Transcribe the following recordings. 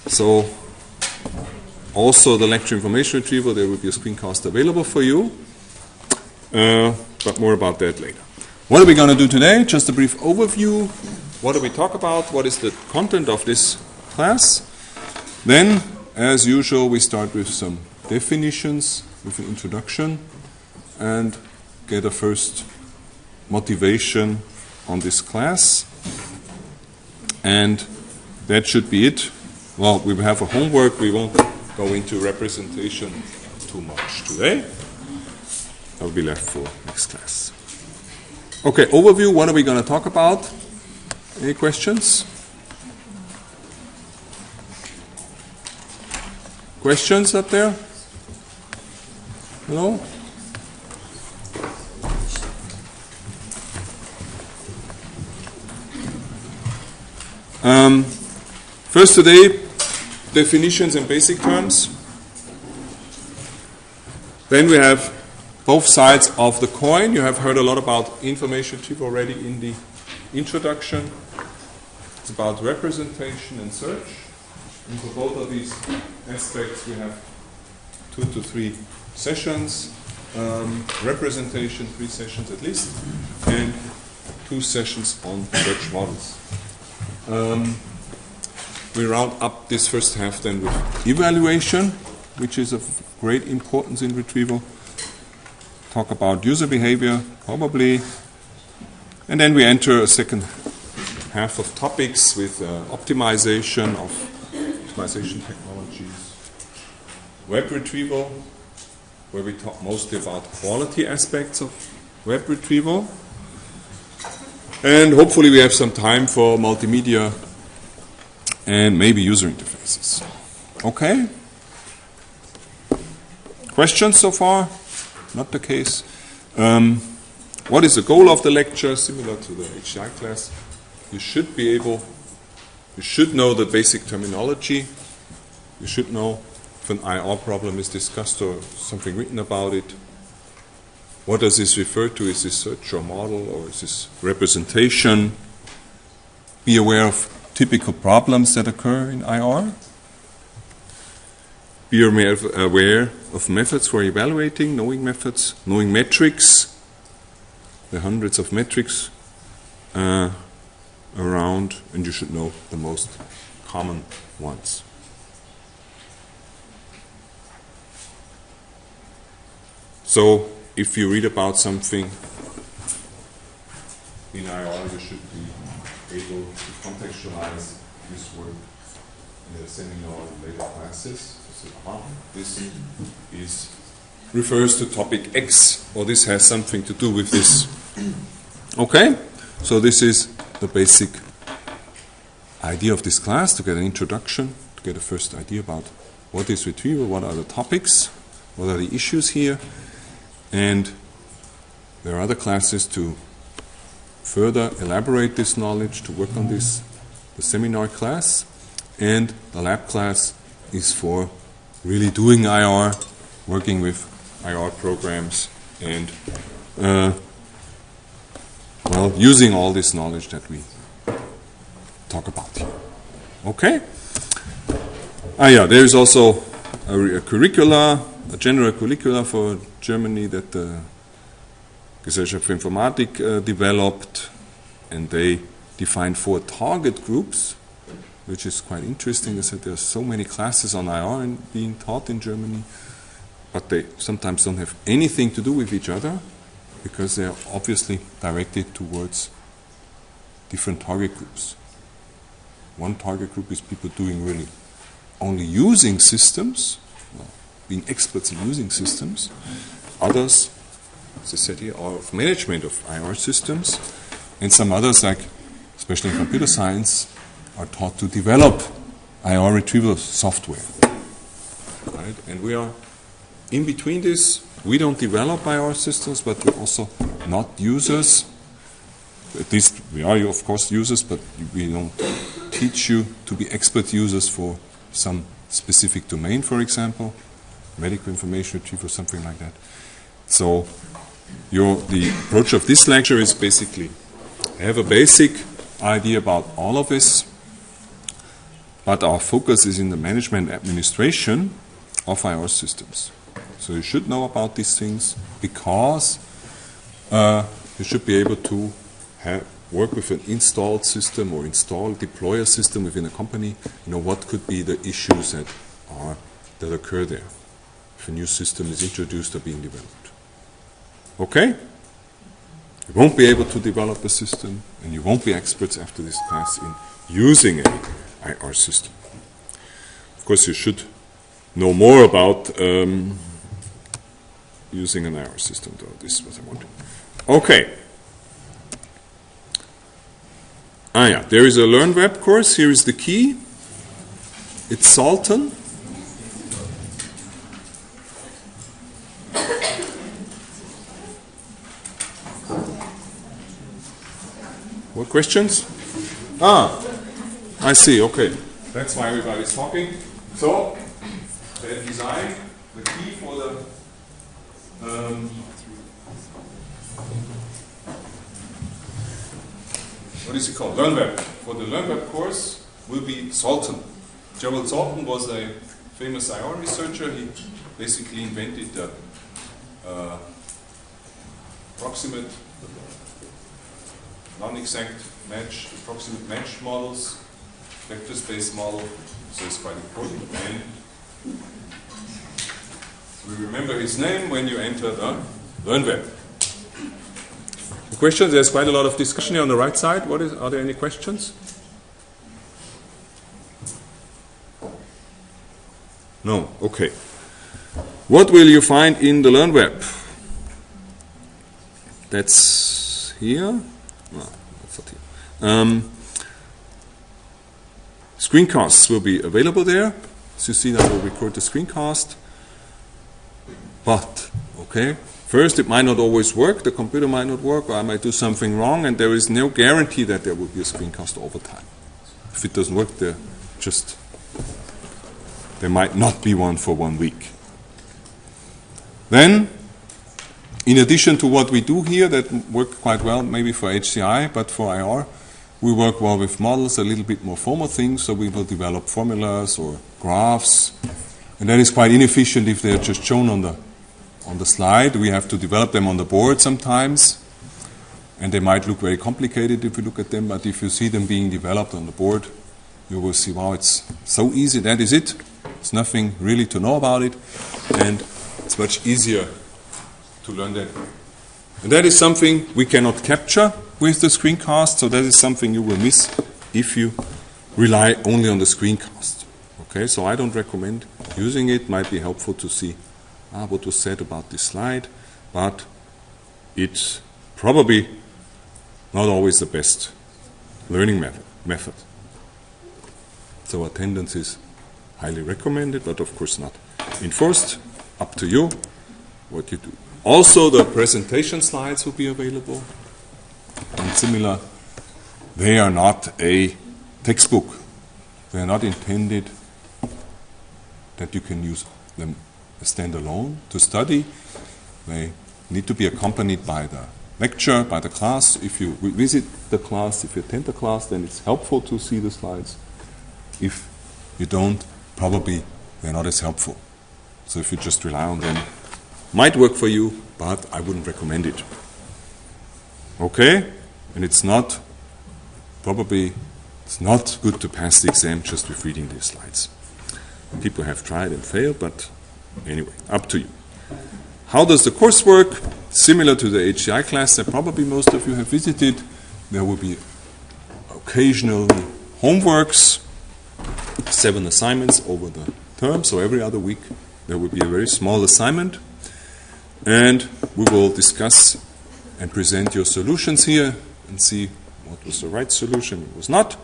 So also the lecture information retrieval, there will be a screencast available for you, but more about that later. What are we going to do today? Just a brief overview. What do we talk about? What is the content of this class? Then, as usual, we start with some definitions, with an introduction, and get a first motivation on this class. And that should be it. Well, we have a homework. We won't go into representation too much today. That will be left for next class. Okay, overview. What are we going to talk about? Any questions? Questions up there? Hello? First today, definitions and basic terms. Then we have both sides of the coin. You have heard a lot about information retrieval already in the introduction. It's about representation and search. And for both of these aspects, we have 2 to 3 sessions. Representation, 3 sessions at least, and 2 sessions on search models. We round up this first half then with evaluation, which is of great importance in retrieval. Talk about user behavior, probably. And then we enter a second half of topics with optimization technologies, web retrieval, where we talk mostly about quality aspects of web retrieval. And hopefully we have some time for multimedia and maybe user interfaces. Okay? Questions so far? Not the case. What is the goal of the lecture? Similar to the HCI class. You should know the basic terminology. You should know if an IR problem is discussed or something written about it. What does this refer to? Is this search or model, or is this representation? Be aware of typical problems that occur in IR. Be aware of methods for evaluating, knowing methods, knowing metrics. There are hundreds of metrics around, and you should know the most common ones. So, if you read about something in IR, you should be able to contextualize this work in a seminar and later classes. So, this refers to topic X, or this has something to do with this. Okay? So this is the basic idea of this class, to get an introduction, to get a first idea about what is retrieval, what are the topics, what are the issues here. And there are other classes to further elaborate this knowledge, to work on this. The seminar class and the lab class is for really doing IR, working with IR programs, and using all this knowledge that we talk about here. Okay? There is also a curricula, a general curricula for Germany that the Gesellschaft für Informatik developed, and they defined 4 target groups, which is quite interesting. They said there are so many classes on IR being taught in Germany, but they sometimes don't have anything to do with each other because they are obviously directed towards different target groups. One target group is people doing really only using systems, being experts in using systems. Others, as I said here, are of management of IR systems, and some others, like especially in computer science, are taught to develop IR retrieval software. Right? And we are in between this. We don't develop IR systems, but we're also not users. At least we are, of course, users, but we don't teach you to be expert users for some specific domain, for example, medical information retrieval, something like that. So the approach of this lecture is basically have a basic idea about all of this, but our focus is in the management administration of IR systems. So you should know about these things because you should be able to work with an installed system or deploy a system within a company. You know what could be the issues that occur there if a new system is introduced or being developed. Okay? You won't be able to develop a system, and you won't be experts after this class in using an IR system. Of course, you should know more about using an IR system, though. This is what I wanted. Okay. There is a LearnWeb course. Here is the key. It's Salton. What questions? I see. Okay. That's why everybody's talking. So, the design, the key for the what is it called? LearnWeb. For the LearnWeb course will be Salton. Gerald Salton was a famous IR researcher. He basically invented the approximate, non-exact match, approximate match models, vector space model. So it's quite important. And we remember his name when you enter the LearnWeb. Questions? There's quite a lot of discussion here on the right side. Are there any questions? No? Okay. What will you find in the LearnWeb? That's here. No, that's not here. Screencasts will be available there. As you see, I will record the screencast. But, okay, first it might not always work, the computer might not work, or I might do something wrong, and there is no guarantee that there will be a screencast over time. If it doesn't work, there might not be one for 1 week. Then, in addition to what we do here, that work quite well maybe for HCI, but for IR, we work well with models, a little bit more formal things, so we will develop formulas or graphs, and that is quite inefficient if they're just shown on the slide. We have to develop them on the board sometimes, and they might look very complicated if you look at them, but if you see them being developed on the board, you will see, wow, it's so easy, that is it. There's nothing really to know about it, and it's much easier to learn that. And that is something we cannot capture with the screencast, so that is something you will miss if you rely only on the screencast. Okay, so I don't recommend using it. Might be helpful to see what was said about this slide, but it's probably not always the best learning method. So attendance is highly recommended, but of course not enforced. Up to you what you do. Also, the presentation slides will be available. And similar, they are not a textbook. They are not intended that you can use them standalone to study. They need to be accompanied by the lecture, by the class. If you visit the class, if you attend the class, then it's helpful to see the slides. If you don't, probably they're not as helpful. So if you just rely on them, might work for you, but I wouldn't recommend it. Okay? And it's not good to pass the exam just with reading these slides. People have tried and failed, but anyway, up to you. How does the course work? Similar to the HCI class that probably most of you have visited, there will be occasional homeworks, 7 assignments over the term, so every other week there will be a very small assignment, and we will discuss and present your solutions here and see what was the right solution, what was not.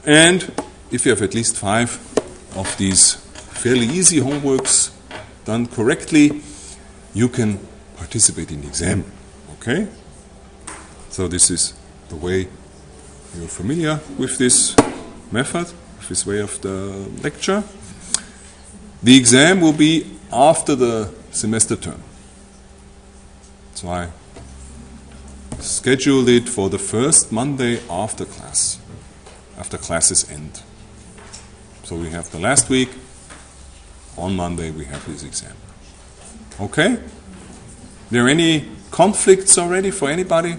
And if you have at least 5 of these fairly easy homeworks done correctly, you can participate in the exam. Okay? So this is the way you're familiar with this method, with this way of the lecture. The exam will be after the semester term. So I scheduled it for the first Monday after classes end. So we have the last week. On Monday we have this exam. Okay? There any conflicts already for anybody?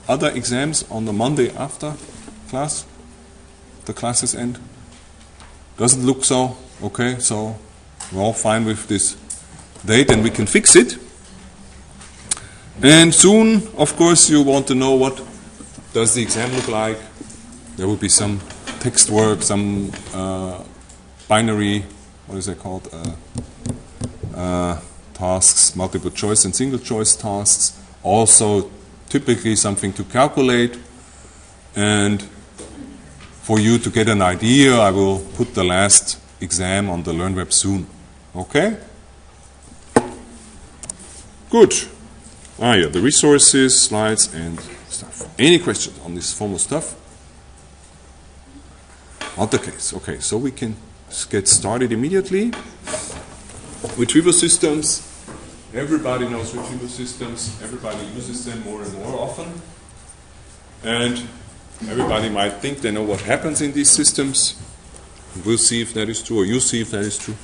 Other exams on the Monday after class? The classes end? Doesn't look so. Okay, so we're all fine with this date and we can fix it. And soon, of course, you want to know what does the exam look like. There will be some text work, some binary, what is it called? Tasks, multiple choice and single choice tasks. Also, typically something to calculate. And for you to get an idea, I will put the last exam on the LearnWeb soon. Okay? Good. Yeah, the resources, slides, and stuff. Any questions on this formal stuff? Not the case. Okay, so we can get started immediately. Retrieval systems. Everybody knows retrieval systems. Everybody uses them more and more often. And everybody might think they know what happens in these systems. We'll see if that is true, or you'll see if that is true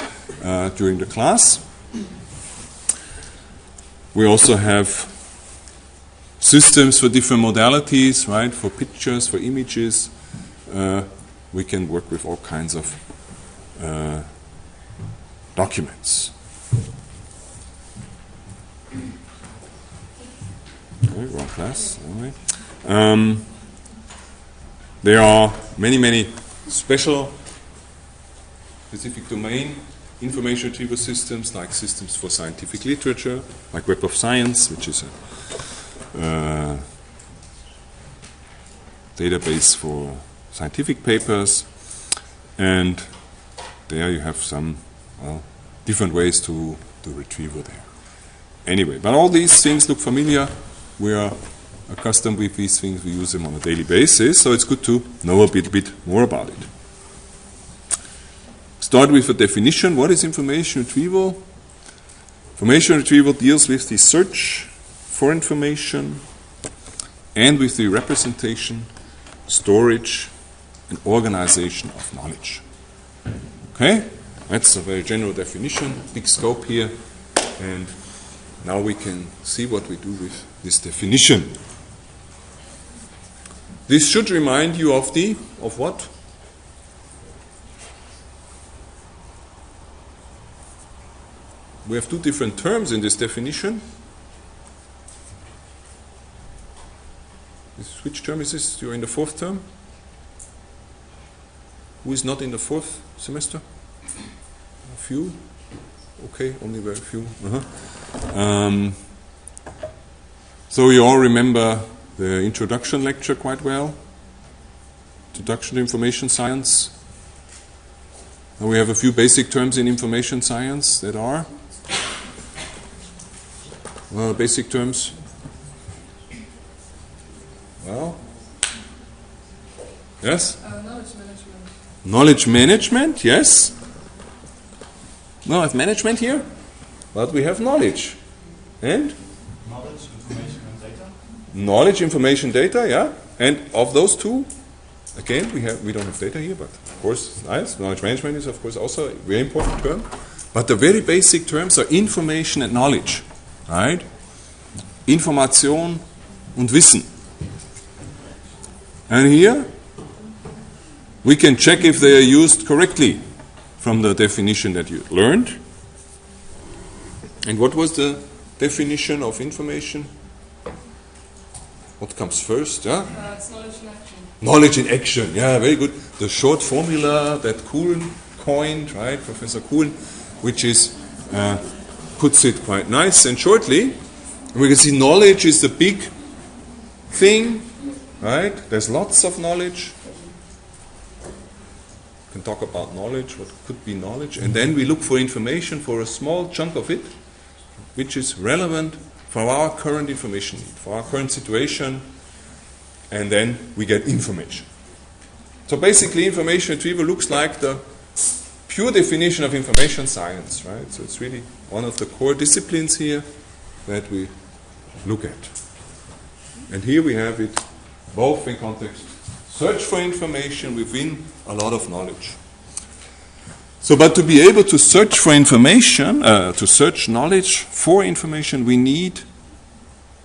during the class. We also have systems for different modalities, right? For pictures, for images. We can work with all kinds of documents. Okay, wrong class. Anyway. There are many specific domain information retrieval systems, like systems for scientific literature, like Web of Science, which is a database for scientific papers, and there you have some different ways to do retrieval there. Anyway, but all these things look familiar. We are accustomed with these things. We use them on a daily basis, so it's good to know a bit more about it. Start with a definition. What is information retrieval? Information retrieval deals with the search for information and with the representation, storage, and organization of knowledge. Okay? That's a very general definition, big scope here, and now we can see what we do with this definition. This should remind you of what? We have two different terms in this definition. Which term is this? You're in the fourth term? Who is not in the fourth semester? A few? Okay, only very few. So you all remember the introduction lecture quite well. Introduction to Information Science. And we have a few basic terms in information science that are basic terms. Well, yes? Knowledge management. Knowledge management, yes. No, I have management here, but we have knowledge. And? Knowledge, information, and data. Knowledge, information, data, yeah. And of those two, again, we don't have data here, but of course, nice. Knowledge management is, of course, also a very important term. But the very basic terms are information and knowledge, right? Information und Wissen. And here, we can check if they are used correctly from the definition that you learned. And what was the definition of information? What comes first? Yeah? It's knowledge in action. Knowledge in action, yeah, very good. The short formula that Kuhn coined, right, Professor Kuhn, which is puts it quite nice and shortly. We can see knowledge is the big thing, right? There's lots of knowledge. We can talk about knowledge, what could be knowledge, and then we look for information for a small chunk of it, which is relevant for our current information need, for our current situation, and then we get information. So basically, information retrieval looks like the pure definition of information science, right? So it's really one of the core disciplines here that we look at. And here we have it both in context search for information within a lot of knowledge. So, but to be able to search for information, to search knowledge for information, we need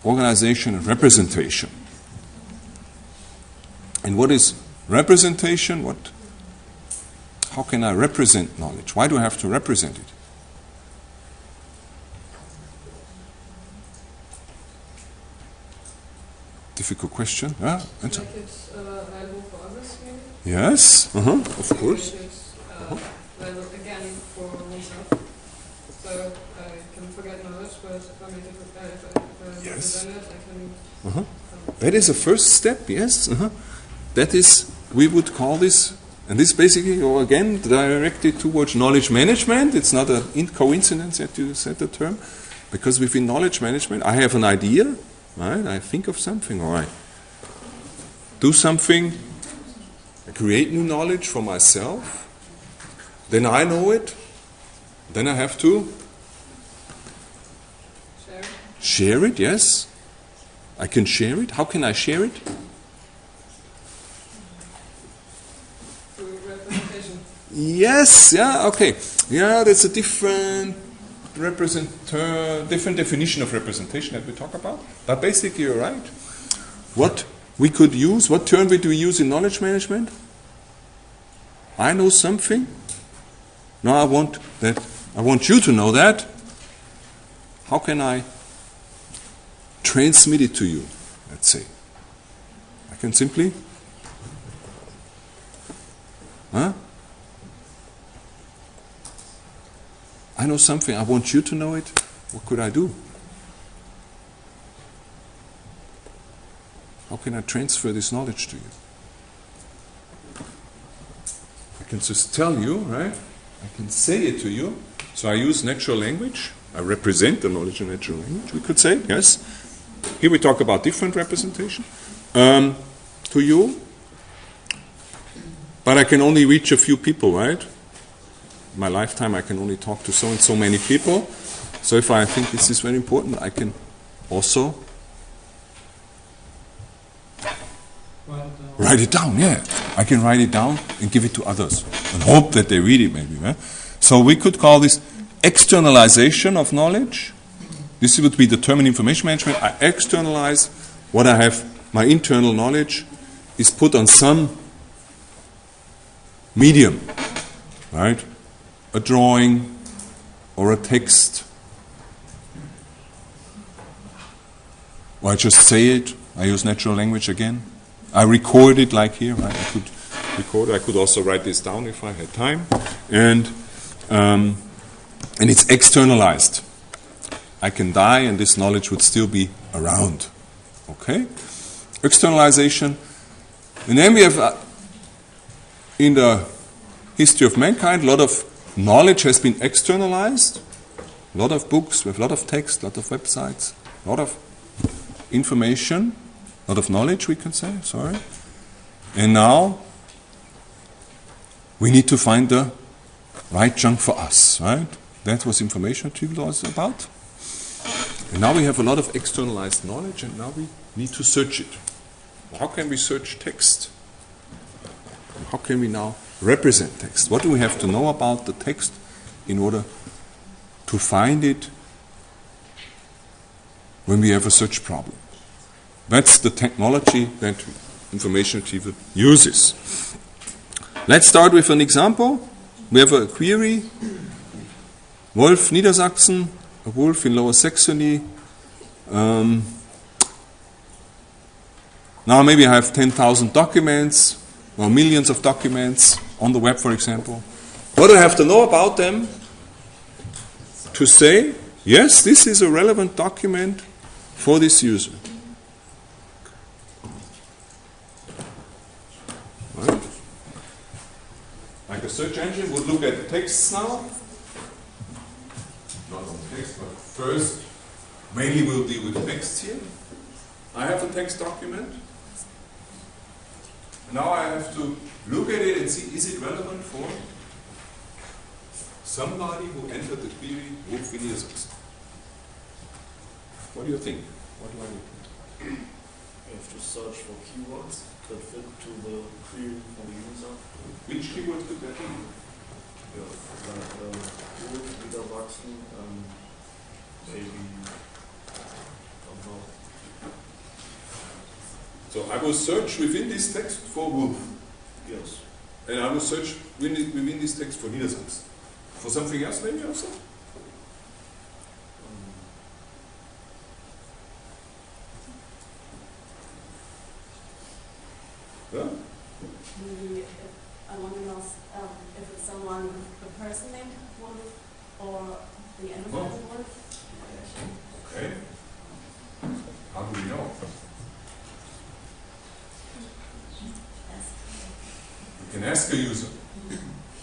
organization and representation. And what is representation? How can I represent knowledge? Why do I have to represent it? Difficult question. Yeah? Answer. Make it valuable for others, maybe? Yes, of course. Make it valuable again for oneself. So I can forget knowledge, but if I make it Yes. represent it, I can. That is a first step, yes. That is, we would call this, and this basically, or again, directed towards knowledge management. It's not a coincidence that you said the term, because within knowledge management, I have an idea, right? I think of something, or I do something, I create new knowledge for myself, then I know it, then I have to share it, yes. I can share it. How can I share it? Through representation. Yes, yeah, okay. Yeah, that's a different definition of representation that we talk about. But basically, you're right. What we could use, what term would we use in knowledge management? I know something. Now I want you to know that. How can I transmit it to you, let's say? I can simply, I know something, I want you to know it. What could I do? How can I transfer this knowledge to you? I can just tell you, right? I can say it to you. So I use natural language. I represent the knowledge in natural language, we could say, yes. Here we talk about different representation to you. But I can only reach a few people, right? In my lifetime, I can only talk to so and so many people. So if I think this is very important, I can also write it down, yeah. I can write it down and give it to others and hope that they read it maybe, right? So we could call this externalization of knowledge. This would be the term in information management. I externalize what I have, my internal knowledge is put on some medium, right? A drawing or a text. Or I just say it. I use natural language again. I record it like here, right? I could record. I could also write this down if I had time. And it's externalized. I can die and this knowledge would still be around. Okay? Externalization. And then we have, in the history of mankind, a lot of knowledge has been externalized. A lot of books with a lot of text, a lot of websites, a lot of information, a lot of knowledge, we can say, sorry. And now we need to find the right chunk for us, right? That was information retrieval was about. And now we have a lot of externalized knowledge, and now we need to search it. How can we search text? How can we now represent text? What do we have to know about the text in order to find it when we have a search problem? That's the technology that information retrieval uses. Let's start with an example. We have a query. Wolf, Niedersachsen, a wolf in Lower Saxony. Now maybe I have 10,000 documents, or millions of documents on the web, for example. What do I have to know about them to say, yes, this is a relevant document for this user? Right? Like a search engine would look at the texts now. Not on text, but first, mainly we'll deal with text here. I have a text document. Now I have to look at it and see, is it relevant for somebody who entered the query Wolf in Niedersachsen? What do you think? What do I do? You have to search for keywords that fit to the query from the user. Which keyword could that be? Niedersachsen, maybe, don't know. So I will search within this text for wolf. Yes. And I will search within this text for Niedersachsen. For something else maybe also? Yeah? Maybe I want to know if it's someone, a person named Wolf or the animal Oh. Wolf. Okay. How do we know? We can ask a user.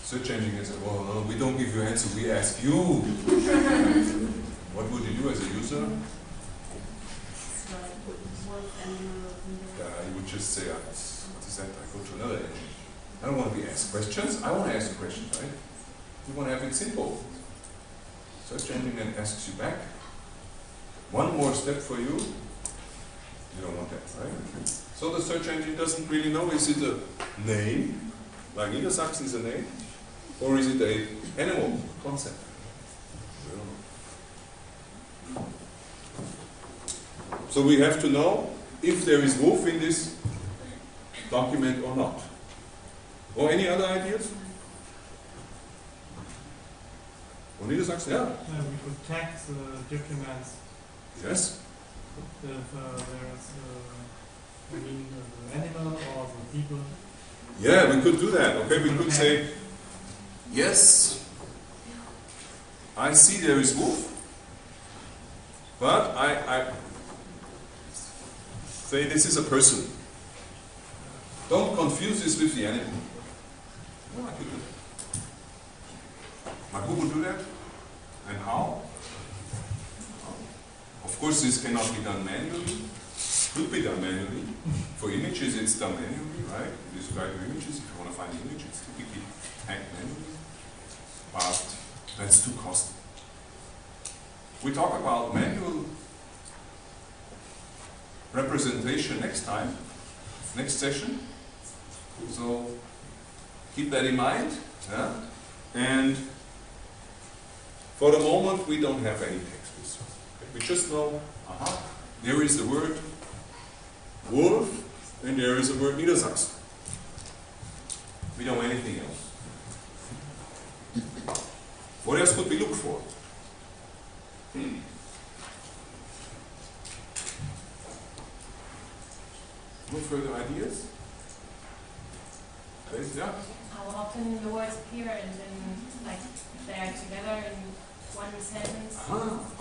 Search engine can say, well, no, we don't give you an answer, we ask you. What would you do as a user? It's like wolf animal. You would just say, what is that? I go to another engine. I don't want to be asked questions. I want to ask questions, right? We want to have it simple. Search engine then asks you back. One more step for you. You don't want that, right? So the search engine doesn't really know, is it a name, like Niedersachsen is a name, or is it a animal concept? We don't know. So we have to know if there is wolf in this document or not. Or any other ideas? Or Niedersachsen, yeah? We could tag the documents Yes? if there's, the animal or the people. Yeah, we could do that. Okay, we could say, yes, I see there is wolf, but I say this is a person. Don't confuse this with the animal. No, I could do that. But who would do that? And how? Of course, this cannot be done manually. Could be done manually. For images, it's done manually, right? You describe your images. If you want to find the image, it's typically tagged manually. But that's too costly. We talk about manual representation next time, next session. So keep that in mind. Yeah? And for the moment, we don't have any text with us. We just know, there is the word wolf, and there is the word Niedersachsen. We don't know anything else. What else could we look for? No further ideas? Please, yeah? How often the words appear and then, like, they are together in one sentence?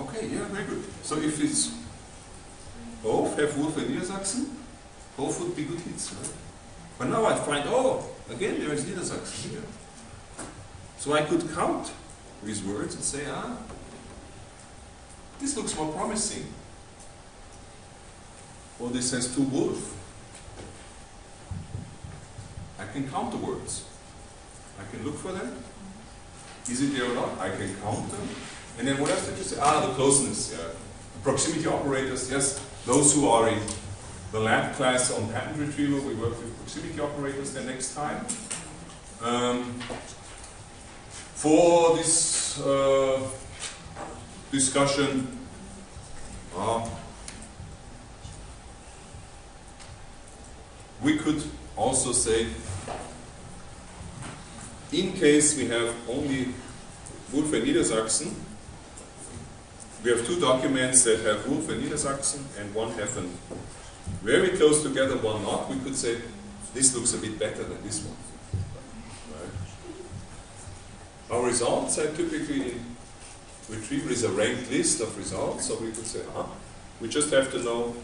Okay, yeah, very good. So if it's both have Wolf and Niedersachsen, both would be good hits, right? But now I find, again there is Niedersachsen here. So I could count these words and say, this looks more promising. Or this has two wolf. I can count the words. I can look for them. Is it there or not? I can count them. And then what else did you say? The closeness. Yeah. The proximity operators, yes. Those who are in the lab class on pattern retrieval, we work with proximity operators then next time. For this discussion, we could also say, in case we have only Wolf and Niedersachsen, we have two documents that have Wolf and Niedersachsen, and one have them very close together, one not. We could say, this looks a bit better than this one. Right? Our results are typically in Retrieval is a ranked list of results, so we could say, we just have to know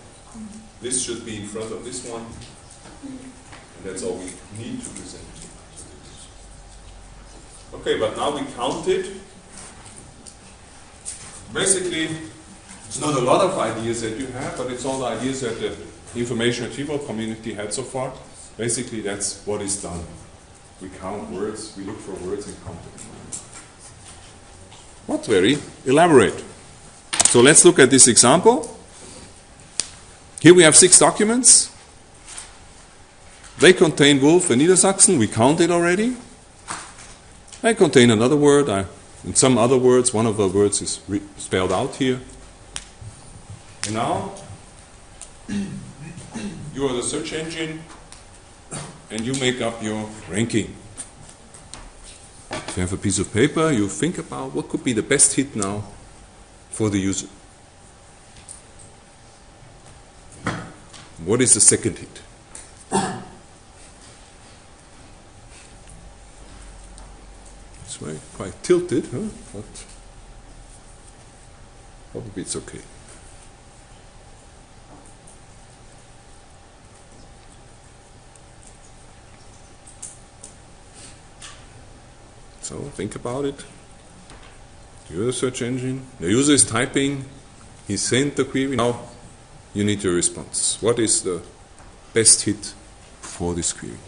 this should be in front of this one, and that's all we need to present. Okay, but now we counted. Basically, it's not a lot of ideas that you have, but it's all the ideas that the information retrieval community had so far. Basically, that's what is done. We count words, we look for words and count them. Not very elaborate. So let's look at this example. Here we have 6 documents. They contain Wolf and Niedersachsen. We counted already. I contain another word. In some other words, one of the words is spelled out here. And now, you are the search engine, and you make up your ranking. If you have a piece of paper, you think about what could be the best hit now for the user. What is the second hit? It's very quite tilted, huh? But probably it's okay. So think about it. You're the search engine. The user is typing. He sent the query. Now you need your response. What is the best hit for this query?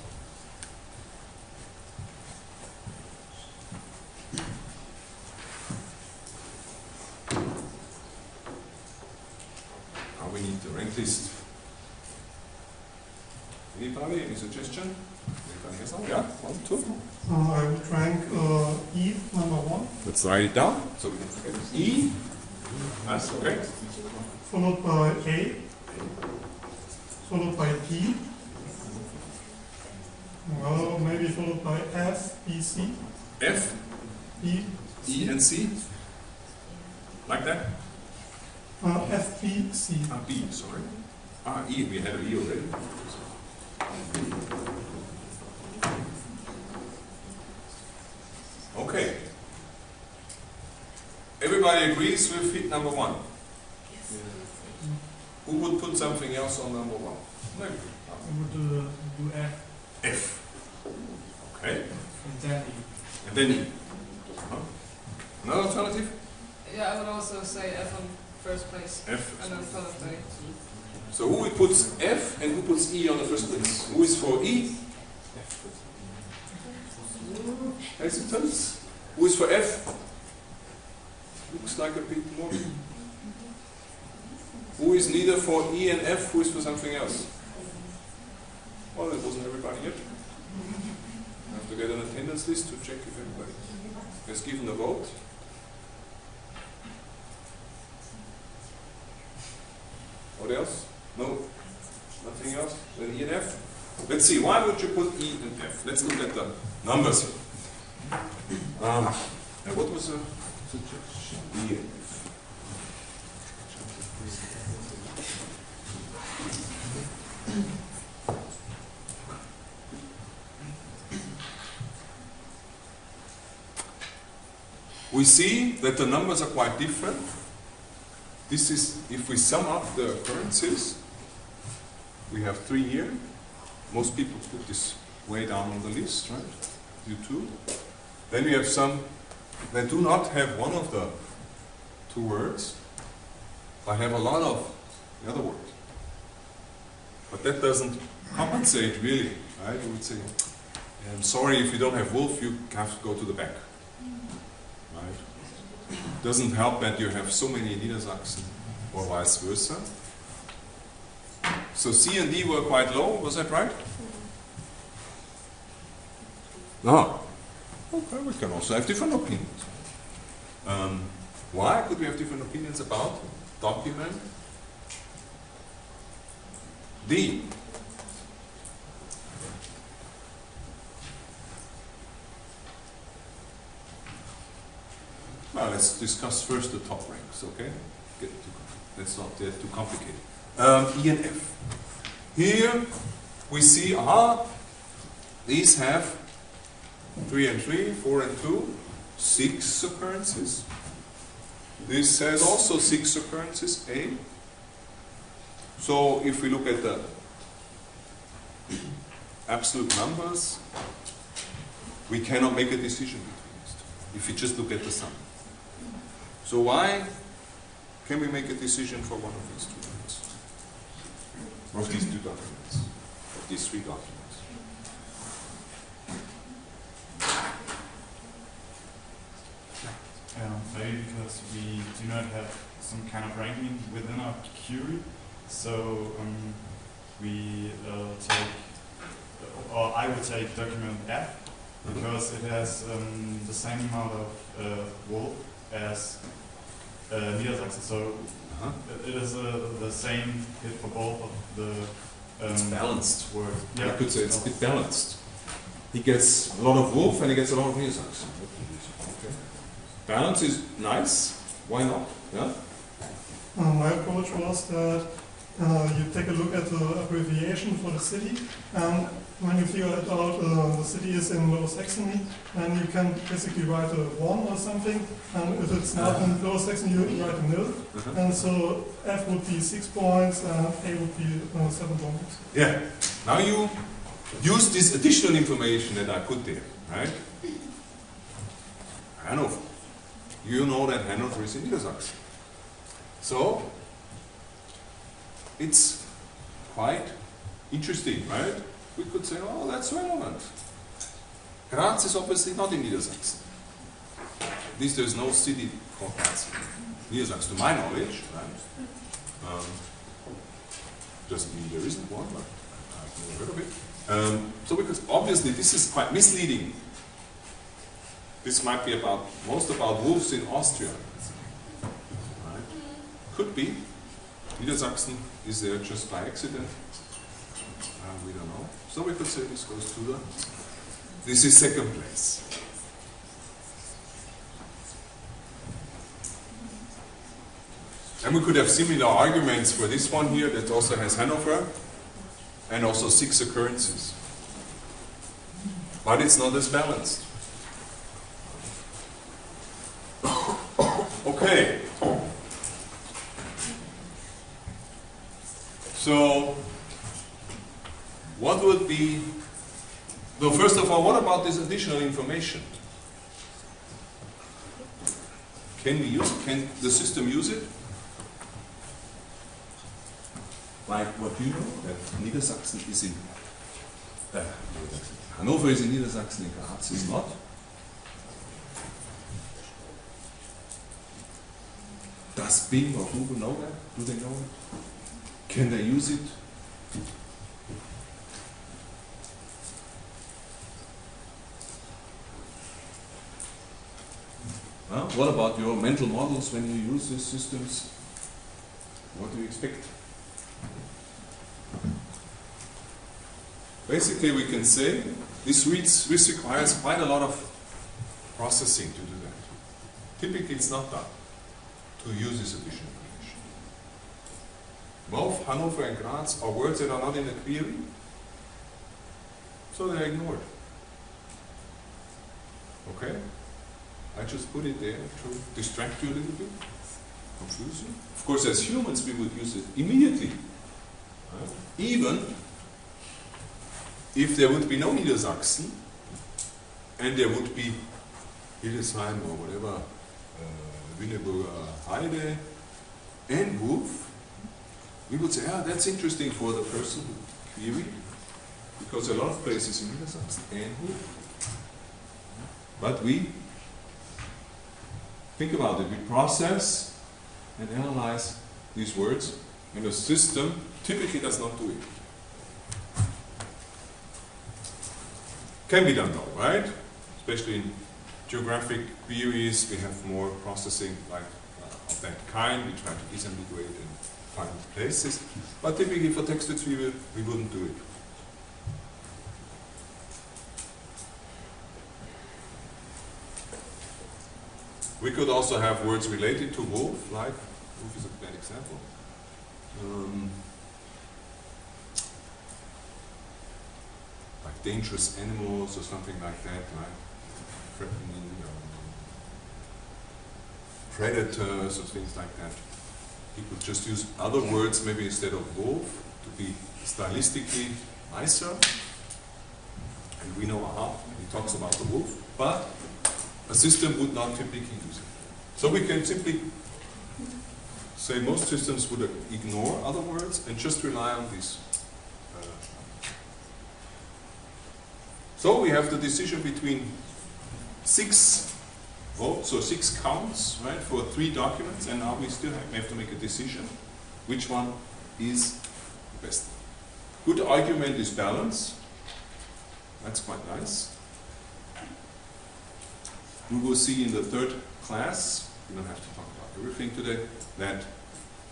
Now we need the rank list. Anybody? Any suggestion? Anybody has some? Yeah, 1, 2. I would rank E number 1, Let's write it down. So we can forget E. That's okay. followed by A, followed by D, well, maybe followed by F, B, C, F, B, E, and C. Like that? F, B, C. B, sorry. E, we had an E already. Okay. Everybody agrees with hit number 1? Yes. Who would put something else on number 1? Maybe. I would do F F. Okay. and then E. And then E. Huh? Another alternative? Yeah, I would also say F on first place, F. and then followed by So who puts F and who puts E on the first place? Who is for E? Hesitance? Who is for F? Looks like a bit more. Who is neither for E and F? Who is for something else? Well, it wasn't everybody yet. I have to get an attendance list to check if everybody has given a vote. What else? No? Nothing else? Then E and F? Let's see, why would you put E and F? Let's look at the numbers here. And what was the suggestion? E and F. We see that the numbers are quite different. This is, if we sum up the occurrences, we have 3 here. Most people put this way down on the list, right? You too. Then we have some that do not have one of the 2 words, but have a lot of the other word. But that doesn't compensate really, right? You would say, I'm sorry, if you don't have wolf, you have to go to the back. Right? Doesn't help that you have so many Niedersachsen or vice versa. So C and D were quite low, was that right? No. Okay, we can also have different opinions. Why could we have different opinions about document D? Well, let's discuss first the top ranks, okay? Let's not get too complicated. E and F. Here we see, these have 3 and 3, 4 and 2, 6 occurrences. This has also 6 occurrences, A. So if we look at the absolute numbers, we cannot make a decision between these two, if we just look at the sum. So why can we make a decision for one of these 2 numbers? Or of these 2 documents? Of these 3 documents? Maybe because we do not have some kind of ranking within our query, so we take, or I would take document F because it has the same amount of wolf as Niedersachsen. So Uh-huh. it is the same hit for both of the It's balanced. words. I could say it's a bit balanced. He gets a lot of wolf and he gets a lot of Niedersachsen. Okay. Balance is nice. Why not? Yeah. My approach was that you take a look at the abbreviation for the city, and when you figure it out, the city is in Lower Saxony, and you can basically write a 1 or something, and if it's not in Lower Saxony, you write a nil. Uh-huh. And so F would be 6 points, and A would be 7 points. Yeah. Now you use this additional information that I put there, right? Hanover. You know that Hanover is in Niedersachsen. So it's quite interesting, right? We could say, oh, that's relevant. Graz is obviously not in Niedersachsen. At least there's no city called Graz in Niedersachsen, to my knowledge, right? Doesn't mean there isn't one, but I've never heard of it. So because obviously this is quite misleading. This might be most about wolves in Austria. Right? Could be. Niedersachsen is there just by accident. We don't know. So we could say this goes to the. This is second place. And we could have similar arguments for this one here that also has Hanover and also 6 occurrences. But it's not as balanced. Okay. So, what would be... So first of all, what about this additional information? Can we use it? Can the system use it? Like what you know, that Niedersachsen is in... Hanover is in Niedersachsen, and Graz is not. Does Bing or Google know that? Do they know it? Can they use it? What about your mental models when you use these systems? What do you expect? Basically, we can say this requires quite a lot of processing to do that. Typically, it's not done to use this additional information. Both Hanover and Graz are words that are not in the query, so they're ignored. Okay? I just put it there to distract you a little bit, confuse you. Of course, as humans, we would use it immediately. Even if there would be no Niedersachsen, and there would be Hildesheim or whatever, Wienerburger Heide, and Wolf, we would say, that's interesting for the person who queried, because a lot of places in Niedersachsen and Wolf. But we think about it, we process and analyze these words, and the system typically does not do it. Can be done though, right? Especially in geographic queries, we have more processing of that kind. We try to disambiguate and find places. But typically for text retrieval, we wouldn't do it. We could also have words related to wolf, like wolf is a bad example. Like dangerous animals or something like that, like threatening predators or things like that. You could just use other words maybe instead of wolf to be stylistically nicer. And we know how he talks about the wolf, but a system would not typically use it. So we can simply say most systems would ignore other words and just rely on this. So we have the decision between 6 votes or 6 counts, right, for 3 documents, and now we still have to make a decision which one is the best. Good argument is balance. That's quite nice. we will see in the third class, we don't have to talk about everything today, that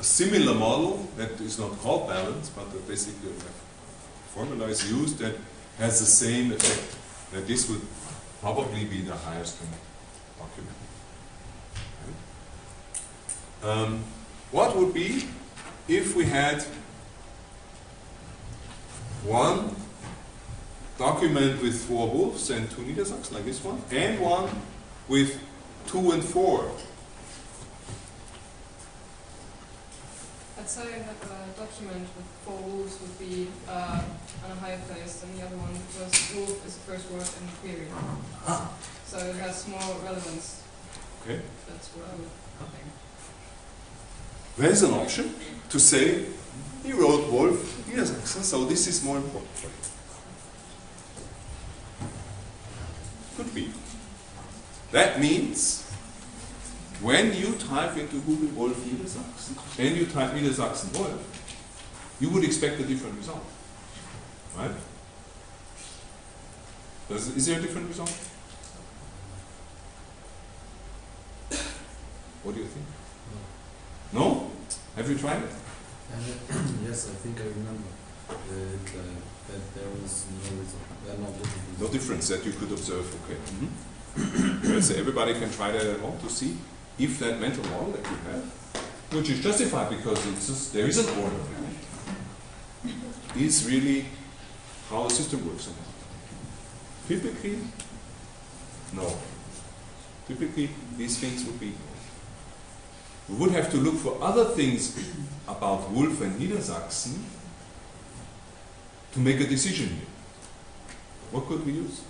a similar model that is not called balance, but that basically a formula is used that has the same effect, that this would probably be the highest document. Okay. What would be if we had one document with 4 wolves and 2 Niedersachsen, like this one, and one with 2 and 4? I'd say that a document with 4 wolves would be on a higher place than the other one, because wolf is the first word in the query. So it has more relevance. Okay. That's what I would think. There's an option to say, he wrote Wolf, Niedersachsen, so this is more important for you. Could be. That means, when you type into Google Wolf Niedersachsen, and you type Niedersachsen Wolf, you would expect a different result. Right? Is there a different result? What do you think? No? Have you tried it? Yes, I think I remember that there was no result. No difference that you could observe, okay. So everybody can try that at home to see if that mental model that you have, which is justified because there is an order, is really how the system works. Typically, no. Typically, these things would be. We would have to look for other things about Wolf and Niedersachsen to make a decision here. What could we use?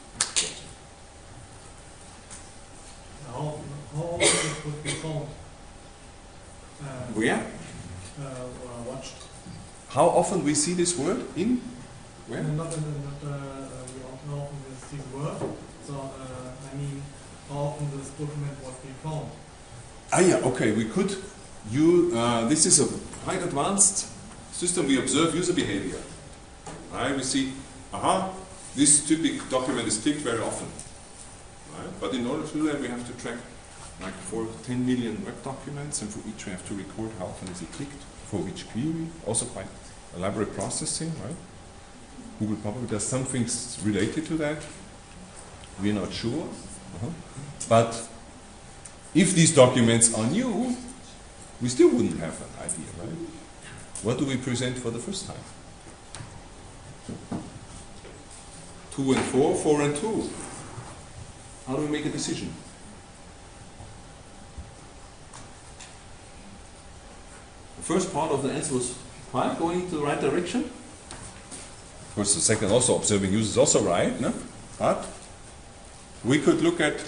How often it would be found? Where? Watched. How often we see this word in? Where? Not how often is this word. So, I mean, how often this document was be found. Ah, yeah, okay, we could this is a quite advanced system. We observe user behavior. Right? We see, this typical document is clicked very often. Right? But in order to do that, we have to track like 10 million web documents, and for each we have to record how often is it clicked, for which query. Also quite elaborate processing, right? Google probably does some things related to that. We're not sure. But if these documents are new, we still wouldn't have an idea, right? What do we present for the first time? 2 and 4, 4 and 2. How do we make a decision? The first part of the answer was right, going to the right direction. Of course, the second also, observing users, also right, no? But we could look at,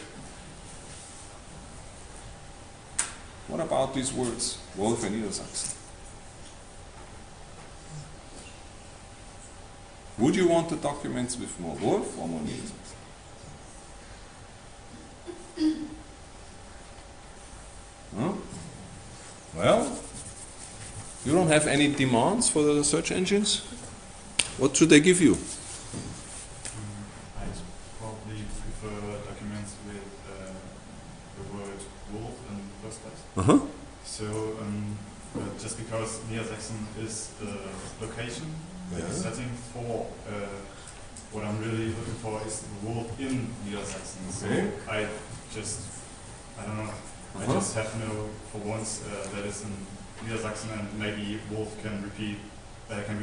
what about these words, Wolf and Niedersachsen? Would you want the documents with more Wolf or more Niedersachsen? No? Well, you don't have any demands for the search engines? What should they give you? I probably prefer documents with the word wolf in the first place. So, just because Niedersachsen is the location, the setting for what I'm really looking for is the wolf in Niedersachsen. So I don't know, I just have to know for once that is in Niedersachsen, and maybe wolf can be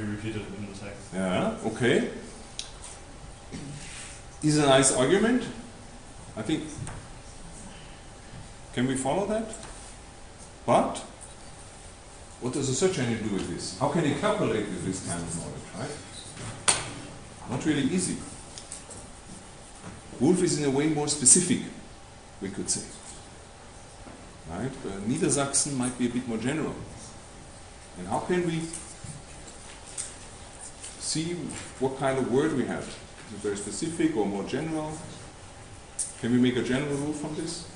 repeated in the text. Yeah, okay. Is a nice argument. I think, can we follow that? But, what does a search engine do with this? How can it calculate with this kind of knowledge, right? Not really easy. Wolf is in a way more specific, we could say. Right? Niedersachsen might be a bit more general. And how can we see what kind of word we have? Is it very specific or more general? Can we make a general rule from this?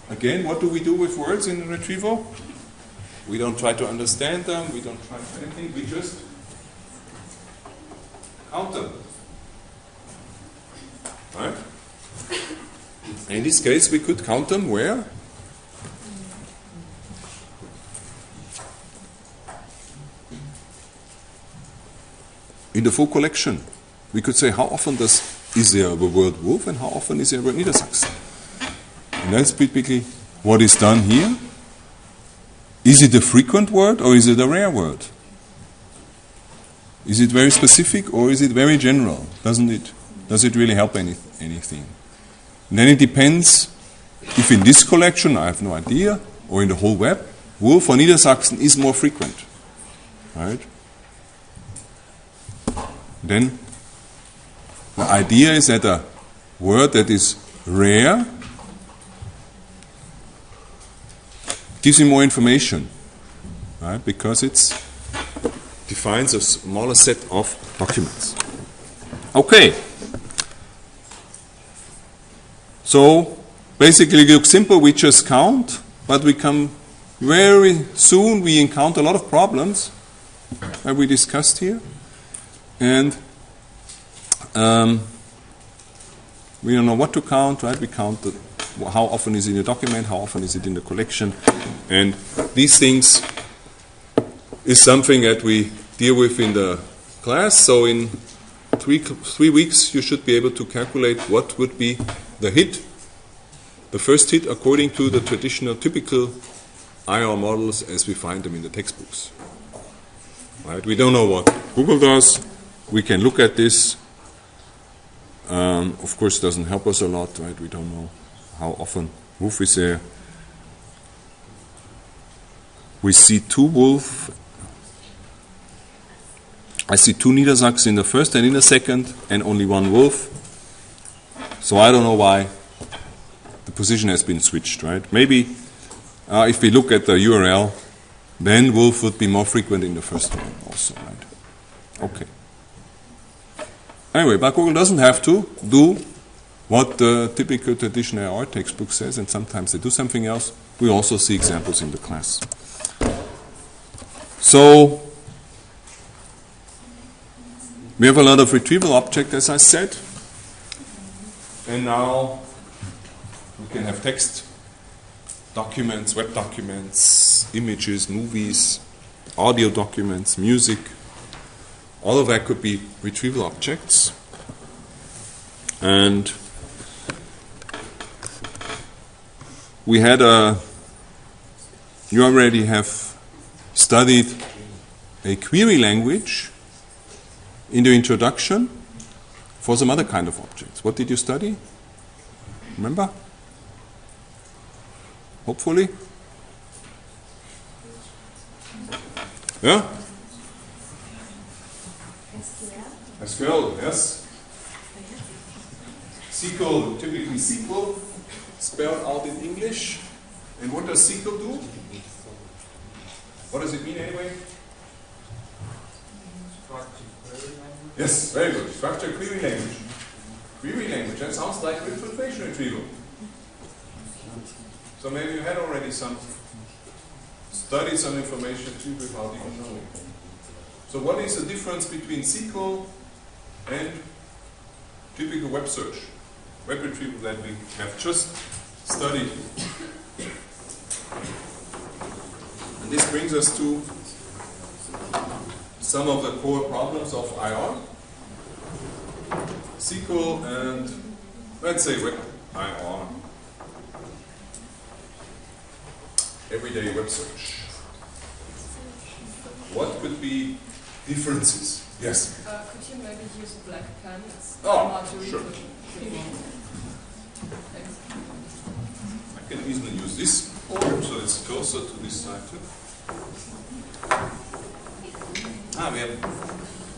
Again, what do we do with words in Retrieval? We don't try to understand them, we don't try to anything, we just count them. Right? In this case, we could count them where? In the full collection. We could say how often is there the word wolf and how often is there the word Niedersachsen. And that's typically what is done here. Is it a frequent word or is it a rare word? Is it very specific or is it very general? Does it really help anything? And then it depends if in this collection, I have no idea, or in the whole web, wolf or Niedersachsen is more frequent. Right? Then the idea is that a word that is rare gives you more information, right? Because it defines a smaller set of documents. Okay. So basically it looks simple, we just count, but we come very soon, we encounter a lot of problems that we discussed here. And we don't know what to count, right? We count how often is it in a document, how often is it in the collection. And these things is something that we deal with in the class. So in 3 weeks, you should be able to calculate what would be the hit, the first hit according to the traditional, typical IR models as we find them in the textbooks. Right? We don't know what Google does. We can look at this. Of course, it doesn't help us a lot, right? We don't know how often wolf is there. We see 2 wolf. I see 2 Niedersachsen in the first and in the second, and only 1 wolf. So I don't know why the position has been switched, right? Maybe if we look at the URL, then wolf would be more frequent in the first one also, right? Okay. Anyway, but Google doesn't have to do what the typical traditional AR textbook says, and sometimes they do something else. We also see examples in the class. So, we have a lot of retrieval objects, as I said. And now we can have text documents, web documents, images, movies, audio documents, music. All of that could be retrieval objects. And we had you already have studied a query language in the introduction for some other kind of objects. What did you study? Remember? Hopefully? Yeah? SQL, yes. SQL, typically SQL, spelled out in English. And what does SQL do? What does it mean anyway? Yes, very good. Structured query language. Query language, that sounds like information retrieval. So maybe you had already studied some information retrieval without even knowing. So what is the difference between SQL and typical web search, web retrieval that we have just studied? And this brings us to some of the core problems of IR. SQL and, let's say, web IR. Everyday web search. What could be differences? Yes? Could you maybe use a black pen? It's hard to read. Sure. I can easily use this board, so it's closer to this side too.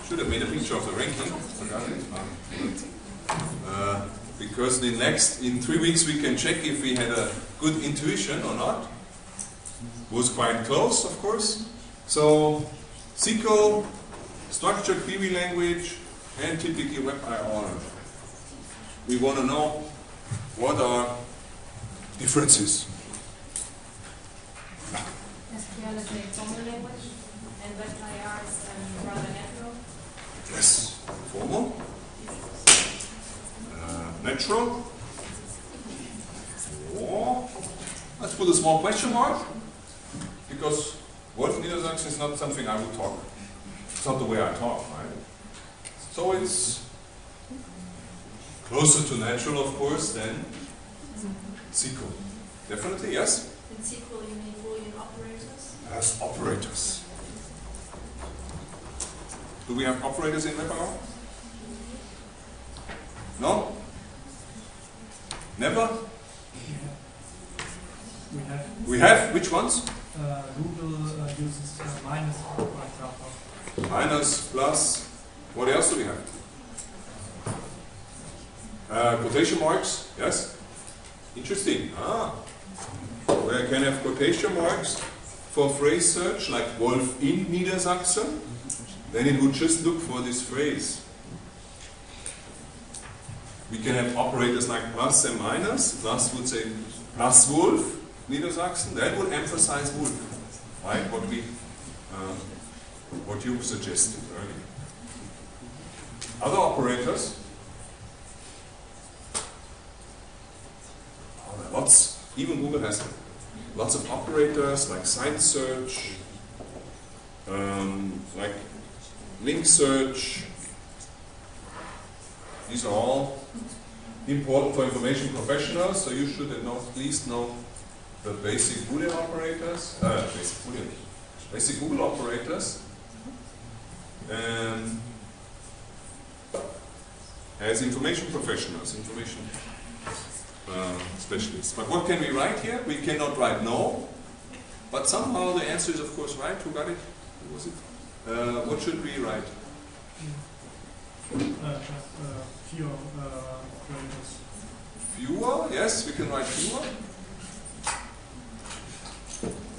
Should have made a picture of the ranking. Forgot it. Because in 3 weeks we can check if we had a good intuition or not. Was quite close, of course. So SQL, structured query language, and typically web IR. We want to know what are differences. SQL is a formal language, and web IR is rather natural. Yes, formal, natural, Let's put a small question mark, because Wolf Niedersachsen is not something I would talk. It's not the way I talk, right? So it's closer to natural, of course, than SQL. Definitely, yes? In SQL, you mean Boolean operators? As operators. Do we have operators in WebAR? No? Never? We have? Which ones? Google uses minus, for example. Minus, plus. What else do we have? Quotation marks, yes? Interesting. Where I can have quotation marks for phrase search, like Wolf in Niedersachsen, then it would just look for this phrase. We can have operators like plus and minus. Plus would say plus Wolf, Niedersachsen. That would emphasize Wolf, right? What you suggested earlier. Other operators. Lots. Even Google has them. Lots of operators like site search, like link search. These are all important for information professionals, so you should at least know the basic Boolean operators, basic Google operators, as information professionals, information specialists. But what can we write here? We cannot write no, but somehow the answer is of course right. Who got it? Who was it? What should we write? Fewer operators. Fewer? Yes, we can write fewer.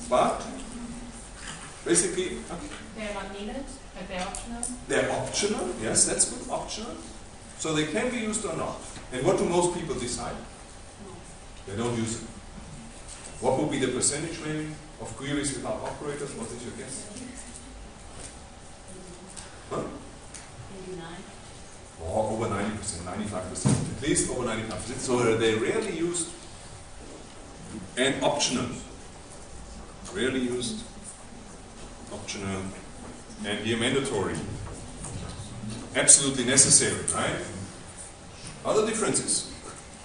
But basically, They're not needed, but they're optional. they're optional. Yes, that's good. Optional. So they can be used or not. And what do most people decide? They don't use it. What would be the percentage maybe of queries without operators? What is your guess? Huh? 89. Or over 90%, 95%, at least over 95%. So they're rarely used and optional. Rarely used, optional, and here mandatory. Absolutely necessary, right? Other differences.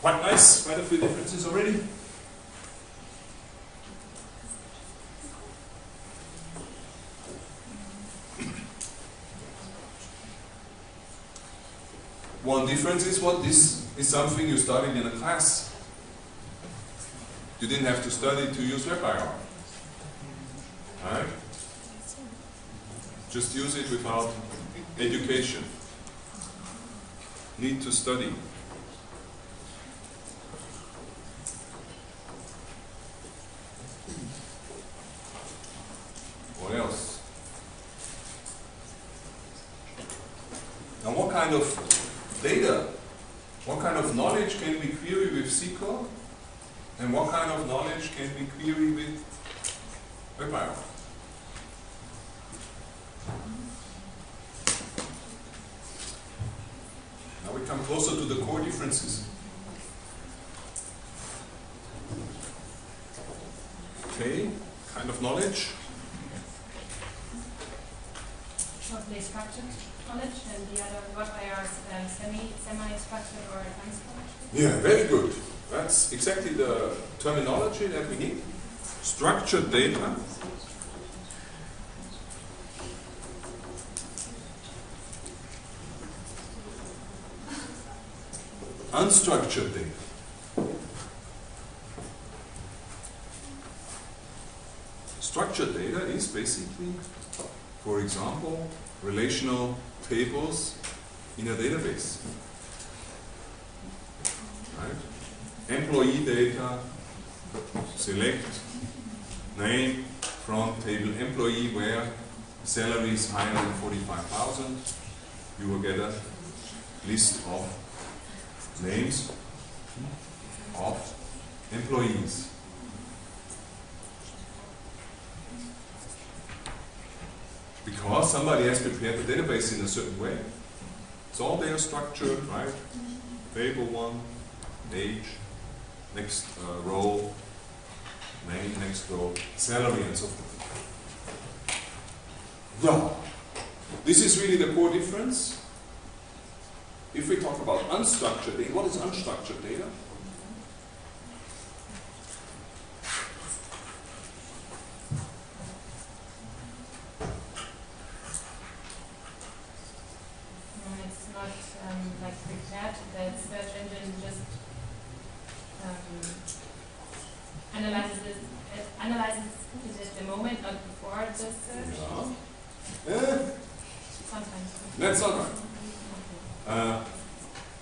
Quite nice, quite a few differences already. One difference is what this is something you studied in a class. You didn't have to study to use WebIR. Right? Just use it without education. Need to study. What else? Now what kind of data, what kind of knowledge can we query with SQL? And what kind of knowledge can we query with WebIR? Now we come closer to the core differences. Okay, kind of knowledge. Shortly structured knowledge, and the other WebIR semi-structured or unstructured. Yeah, very good. That's exactly the terminology that we need. Structured data. Unstructured data. Structured data is basically, for example, relational tables in a database. Right? Employee data, select name from table employee where salary is higher than 45,000. You will get a list of names of employees. Because somebody has prepared the database in a certain way. It's all there structured, right? Table 1, age, next row, next row salary and so forth. Well, this is really the core difference. If we talk about unstructured data, what is unstructured data? It's not like prepared. The search engine just analyzes it at the moment, not before the search. Sometimes. That's not right.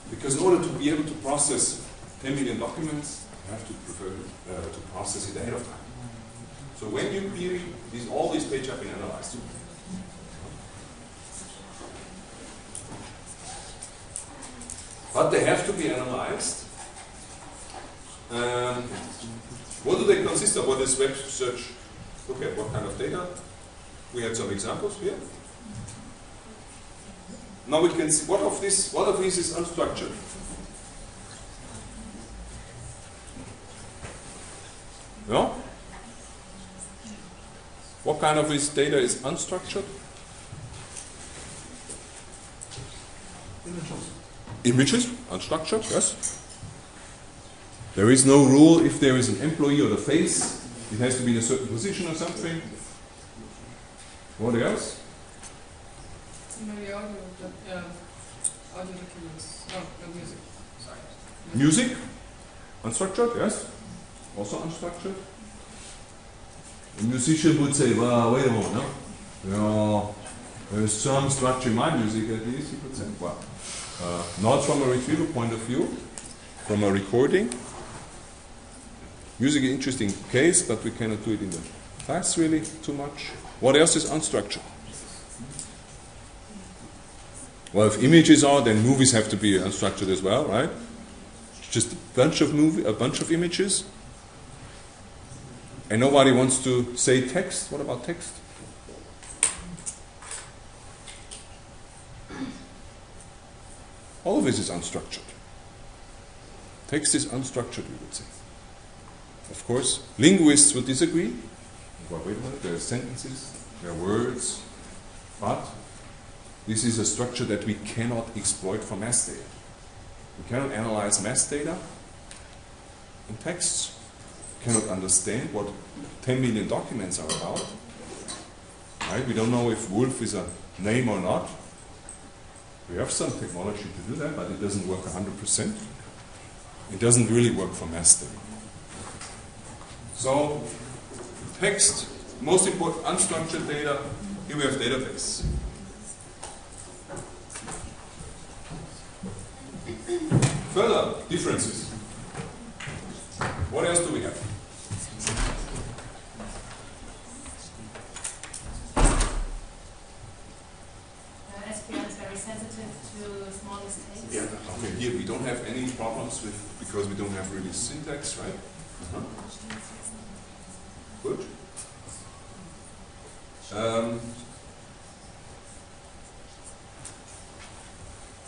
Because in order to be able to process 10 million documents, you have to prefer to process it ahead of time. So when you query, all these pages have been analyzed. But they have to be analyzed. What do they consist of? What is web search? Look at what kind of data. We had some examples here. Now we can see what of this is unstructured. Yeah? What kind of this data is unstructured? Images, unstructured, yes. There is no rule if there is an employee or the face, it has to be in a certain position or something. What else? Maybe audio documents. No, music. Sorry. Music, unstructured, yes. Also unstructured. A musician would say, well, wait a moment, no? There's some structure in my music at least, he could say. Well, not from a retrieval point of view, from a recording. Music is an interesting case, but we cannot do it in the class really too much. What else is unstructured? Well, if images are, then movies have to be unstructured as well, right? Just a bunch of images. And nobody wants to say text. What about text? All of this is unstructured. Text is unstructured, we would say. Of course, linguists would disagree. Well, wait a minute, there are sentences, there are words, but this is a structure that we cannot exploit for mass data. We cannot analyze mass data in texts. We cannot understand what 10 million documents are about. Right? We don't know if wolf is a name or not. We have some technology to do that, but it doesn't work 100%. It doesn't really work for mass data. So, text, most important, unstructured data, here we have database. Further differences. What else do we have? SQL is very sensitive to small mistakes. Yeah, okay, here we don't have any problems with, because we don't have really syntax, right? Good.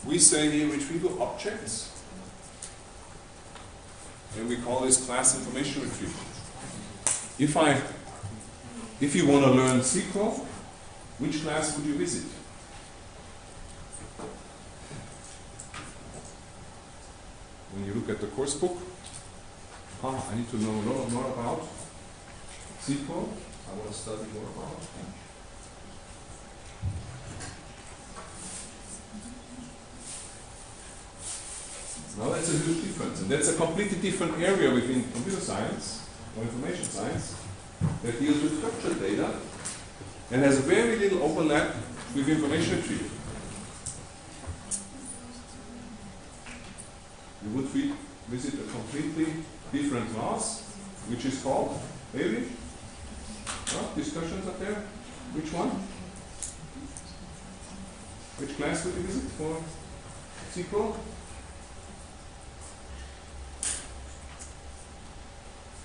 We say here retrieval objects, and we call this class information retrieval. If you want to learn SQL, which class would you visit? When you look at the course book, I need to know a lot more about SQL. I want to study more about it. Now that's a huge difference, and that's a completely different area within computer science or information science that deals with structured data and has very little overlap with information retrieval. You would visit a completely different class, which is called, maybe? Discussions up there? Which one? Which class would you visit for SQL?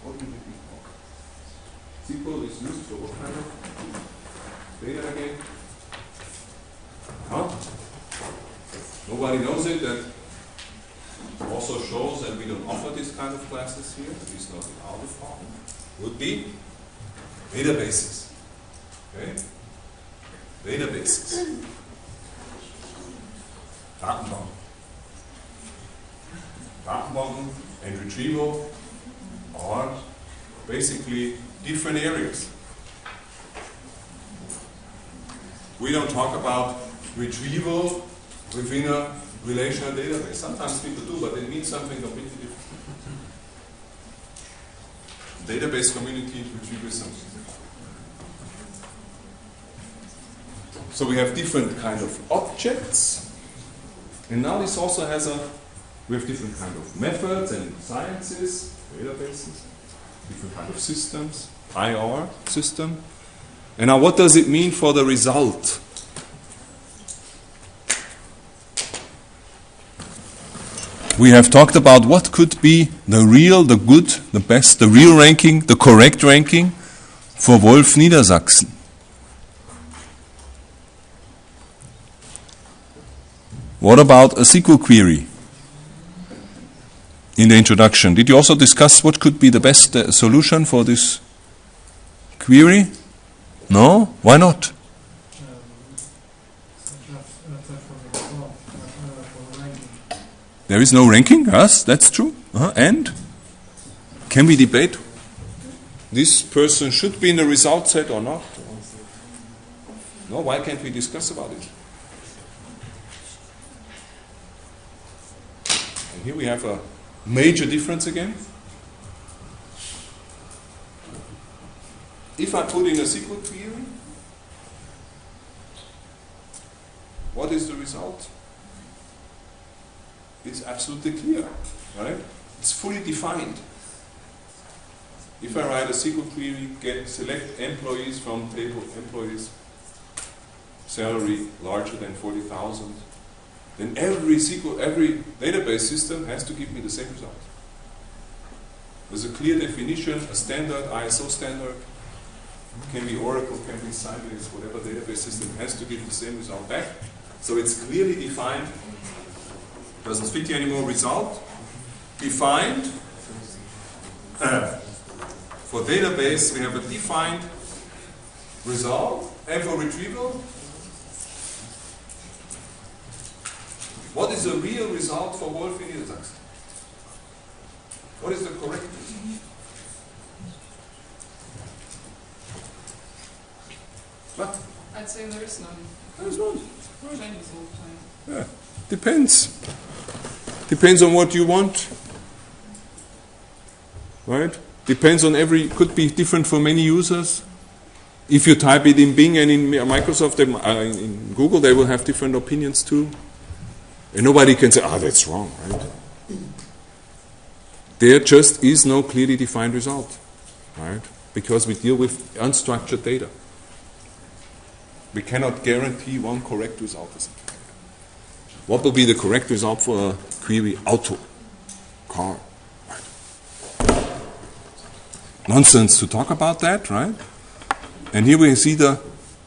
What would it be called? SQL is used for what kind of data again? Nobody knows it. That also shows that we don't offer this kind of classes here, at least not in our department. Would be Databases. Okay? Databases. Datenbanken. Datenbanken and retrieval are basically different areas. We don't talk about retrieval within a relational database. Sometimes people do, but it means something completely different. Database community retrieval is something different. So we have different kind of objects, and now this also has we have different kind of methods and sciences, databases, different kind of systems, IR system. And now what does it mean for the result? We have talked about what could be the real, the good, the best, the real ranking, the correct ranking for Wolf Niedersachsen. What about a SQL query? In the introduction, did you also discuss what could be the best solution for this query? No? Why not? There is no ranking? Yes, that's true. And? Can we debate this person should be in the result set or not? No, why can't we discuss about it? And here we have a major difference again. If I put in a SQL query, what is the result? It's absolutely clear, right? It's fully defined. If I write a SQL query, select employees from table employees, salary larger than 40,000, then every database system has to give me the same result. There's a clear definition, a standard, ISO standard, can be Oracle, can be Sybase, whatever database system has to give the same result back. So it's clearly defined. Doesn't fit here anymore. Result defined. For database, we have a defined result, and for retrieval, what is the real result for Wolf in Niedersachsen? What is the correct result? What? I'd say there is none. There is none. Changes all the time. Yeah. Depends. Depends on what you want. Right? Depends on could be different for many users. If you type it in Bing and in Microsoft, in Google, they will have different opinions too. And nobody can say, that's wrong, right? There just is no clearly defined result, right? Because we deal with unstructured data. We cannot guarantee one correct result. What will be the correct result for a query? Auto, car. Right. Nonsense to talk about that, right? And here we see the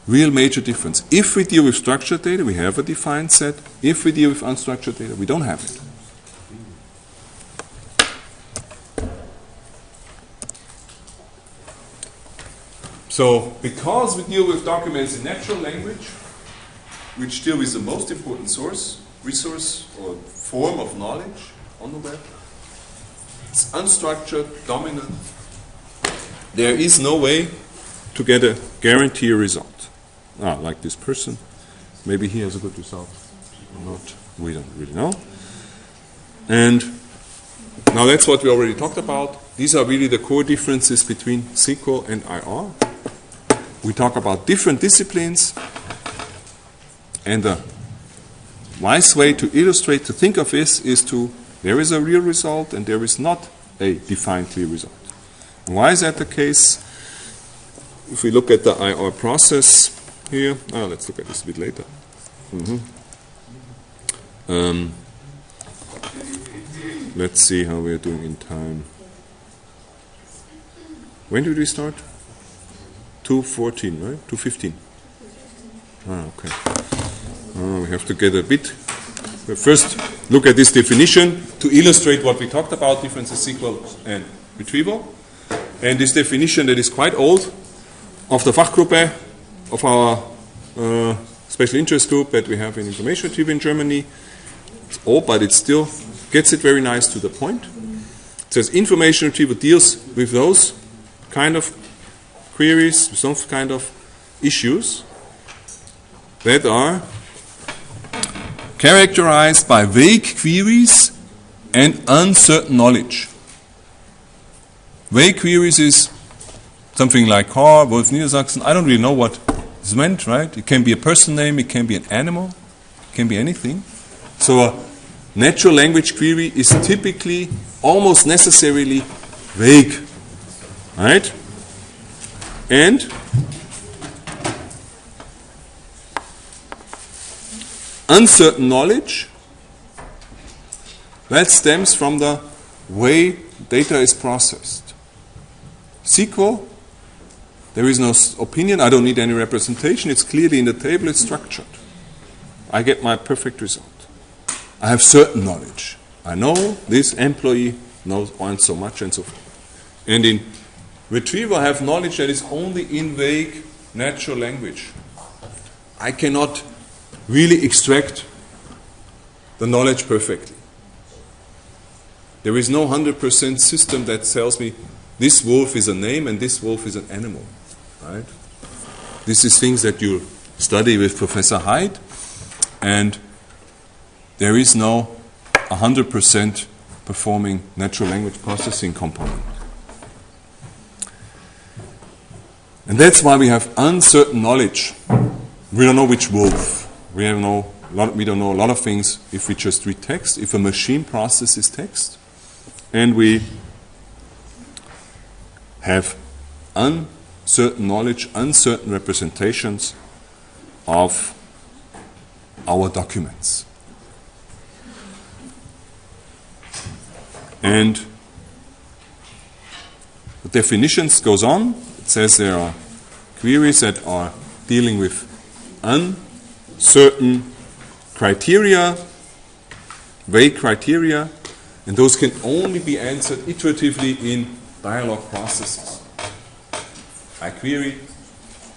real major difference. If we deal with structured data, we have a defined set. If we deal with unstructured data, we don't have it. So, because we deal with documents in natural language, which deal with the most important resource or form of knowledge on the web, it's unstructured, dominant. There is no way to get a guaranteed result. Like this person, maybe he has a good result or not. We don't really know. And now that's what we already talked about. These are really the core differences between SQL and IR. We talk about different disciplines, and the wise way to illustrate, to think of this, is there is a real result and there is not a defined clear result. And why is that the case? If we look at the IR process here, let's look at this a bit later. Let's see how we are doing in time. When did we start? 2:14, right? 2:15. Okay. We have to get a bit. We'll first look at this definition to illustrate what we talked about, differences SQL and retrieval. And this definition that is quite old, of the Fachgruppe, of our special interest group that we have in information retrieval in Germany. It's old, but it still gets it very nice to the point. It says information retrieval deals with those kind of queries, with some kind of issues that are characterized by vague queries and uncertain knowledge. Vague queries is something like Wolf Niedersachsen. I don't really know what is meant, right? It can be a person name, it can be an animal, it can be anything. So a natural language query is typically, almost necessarily, vague, right? And uncertain knowledge, that stems from the way data is processed. SQL, there is no opinion, I don't need any representation, it's clearly in the table, it's structured. I get my perfect result. I have certain knowledge. I know this employee knows so much and so forth. And in retrieval, I have knowledge that is only in vague natural language. I cannot really extract the knowledge perfectly. There is no 100% system that tells me this wolf is a name and this wolf is an animal. Right? This is things that you study with Professor Hyde, and there is no 100% performing natural language processing component. And that's why we have uncertain knowledge. We don't know which wolf. We don't know a lot of things if we just read text, if a machine processes text, and we have uncertain knowledge, uncertain representations of our documents. And the definitions goes on. It says there are queries that are dealing with uncertain criteria, vague criteria, and those can only be answered iteratively in dialogue processes. I query,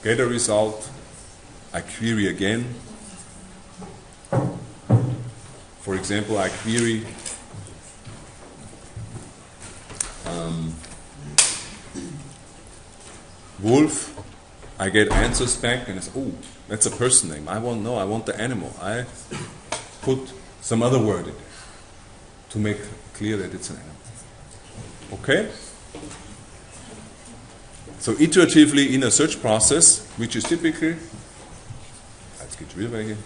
get a result, I query again. For example, I query wolf, I get answers back and I say, oh, that's a person name. I won't know, I want the animal. I put some other word in there to make clear that it's an animal. Okay? So iteratively in a search process, which is typically, let's get rid of it again.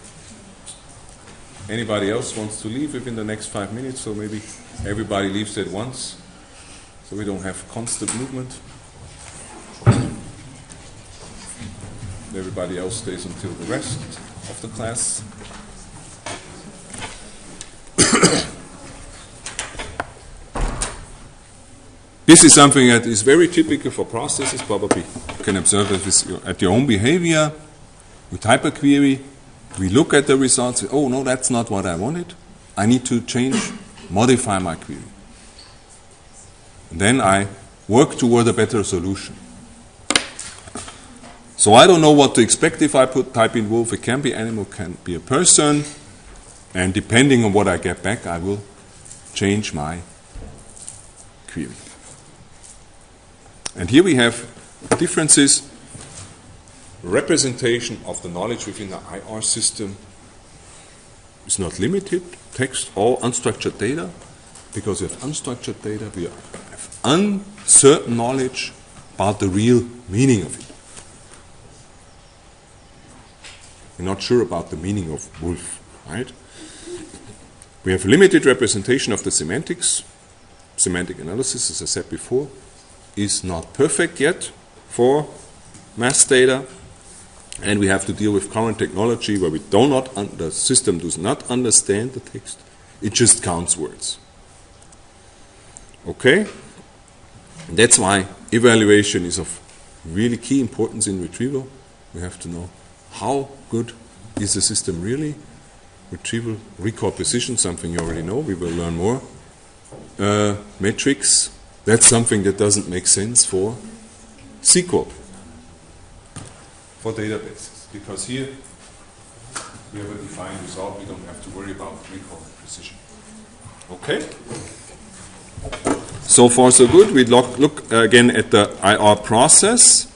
Anybody else wants to leave within the next 5 minutes, so maybe everybody leaves at once, so we don't have constant movement. Everybody else stays until the rest of the class. This is something that is very typical for processes. Probably you can observe it at your own behavior. We type a query, we look at the results, say, oh no, that's not what I wanted. I need to change, modify my query. And then I work toward a better solution. So I don't know what to expect if I type in wolf. It can be animal, can be a person, and depending on what I get back, I will change my query. And here we have differences. Representation of the knowledge within the IR system is not limited. Text or unstructured data, because we have unstructured data, we have uncertain knowledge about the real meaning of it. We're not sure about the meaning of wolf, right? We have limited representation of the semantics. Semantic analysis, as I said before, is not perfect yet for mass data, and we have to deal with current technology where the system does not understand the text, it just counts words. Okay? And that's why evaluation is of really key importance in retrieval. We have to know how good is the system really. Retrieval, recall precision, something you already know, we will learn more. Metrics, that's something that doesn't make sense for SQL. for databases, because here we have a defined result. We don't have to worry about recall precision. Okay? So far, so good. We look again at the IR process.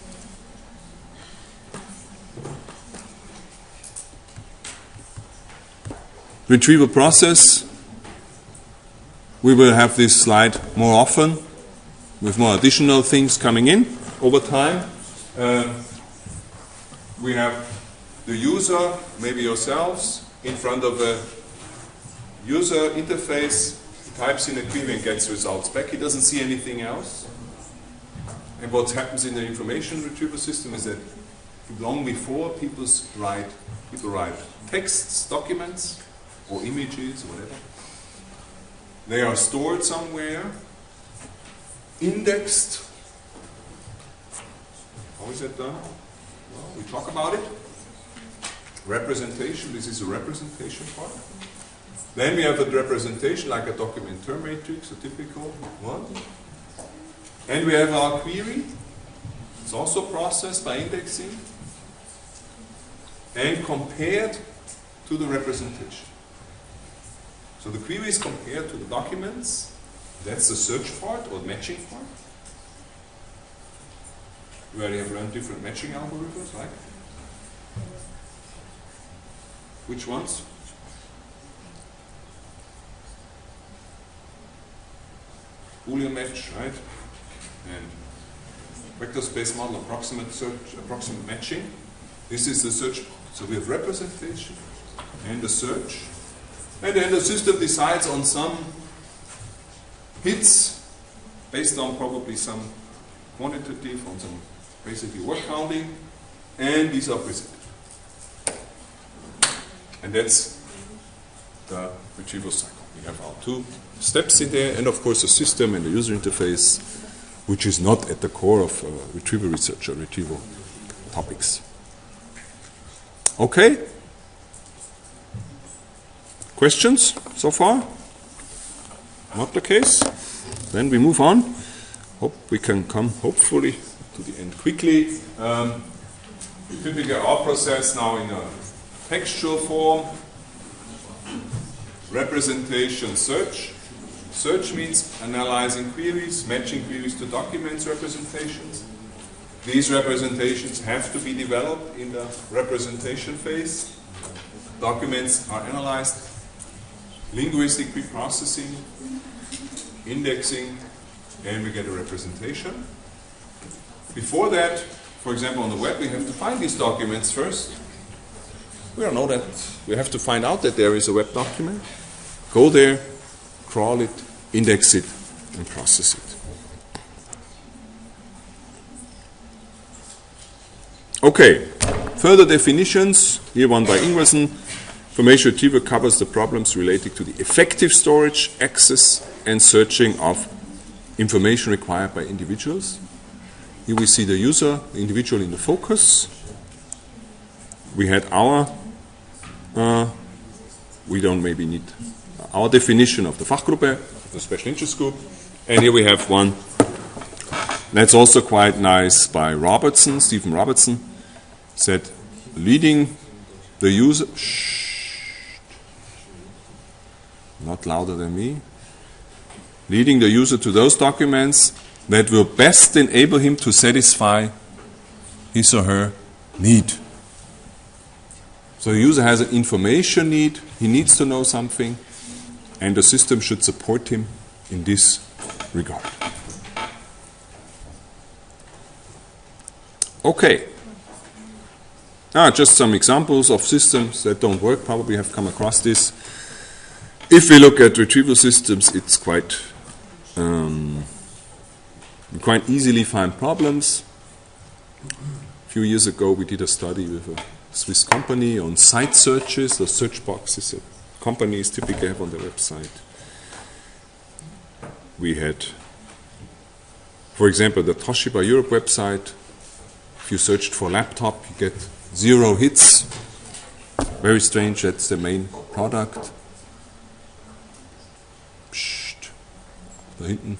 Retrieval process. We will have this slide more often with more additional things coming in over time. We have the user, maybe yourselves, in front of a user interface, types in a query and gets results back. He doesn't see anything else. And what happens in the information retrieval system is that long before people write texts, documents, or images, or whatever. They are stored somewhere, indexed. How is that done? Well, we talk about it. Representation, this is a representation part. Then we have a representation like a document term matrix, a typical one. And we have our query. It's also processed by indexing and compared to the representation. So the query is compared to the documents. That's the search part or matching part. Where you have learned different matching algorithms, like which ones? Boolean match, right? And vector space model, approximate search, approximate matching. This is the search part. So we have representation and the search. And then the system decides on some hits based on probably some quantitative, on some basically word counting, and these are presented. And that's the retrieval cycle. We have our two steps in there, and of course the system and the user interface, which is not at the core of retrieval research or retrieval topics. Okay? Questions so far? Not the case? Then we move on. Hope we can come, hopefully, to the end quickly. Typically our process now in a textual form. Representation search. Search means analyzing queries, matching queries to documents representations. These representations have to be developed in the representation phase. Documents are analyzed, linguistic preprocessing, indexing, and we get a representation. Before that, for example, on the web, we have to find these documents first. We don't know that. We have to find out that there is a web document. Go there, crawl it, index it, and process it. Okay, further definitions. Here one by Ingwersen. Information retrieval covers the problems related to the effective storage, access, and searching of information required by individuals. Here we see the user, the individual in the focus. We had our, we don't maybe need our definition of the Fachgruppe, the special interest group. And here we have one that's also quite nice by Robertson, Stephen Robertson, said leading the user, not louder than me, leading the user to those documents that will best enable him to satisfy his or her need. So the user has an information need, he needs to know something, and the system should support him in this regard. Okay. Just some examples of systems that don't work, probably have come across this. If we look at retrieval systems, it's quite you quite easily find problems. A few years ago, we did a study with a Swiss company on site searches, or search boxes that companies typically have on their website. We had, for example, the Toshiba Europe website. If you searched for laptop, you get 0 hits. Very strange, that's the main product. Psst, da hinten,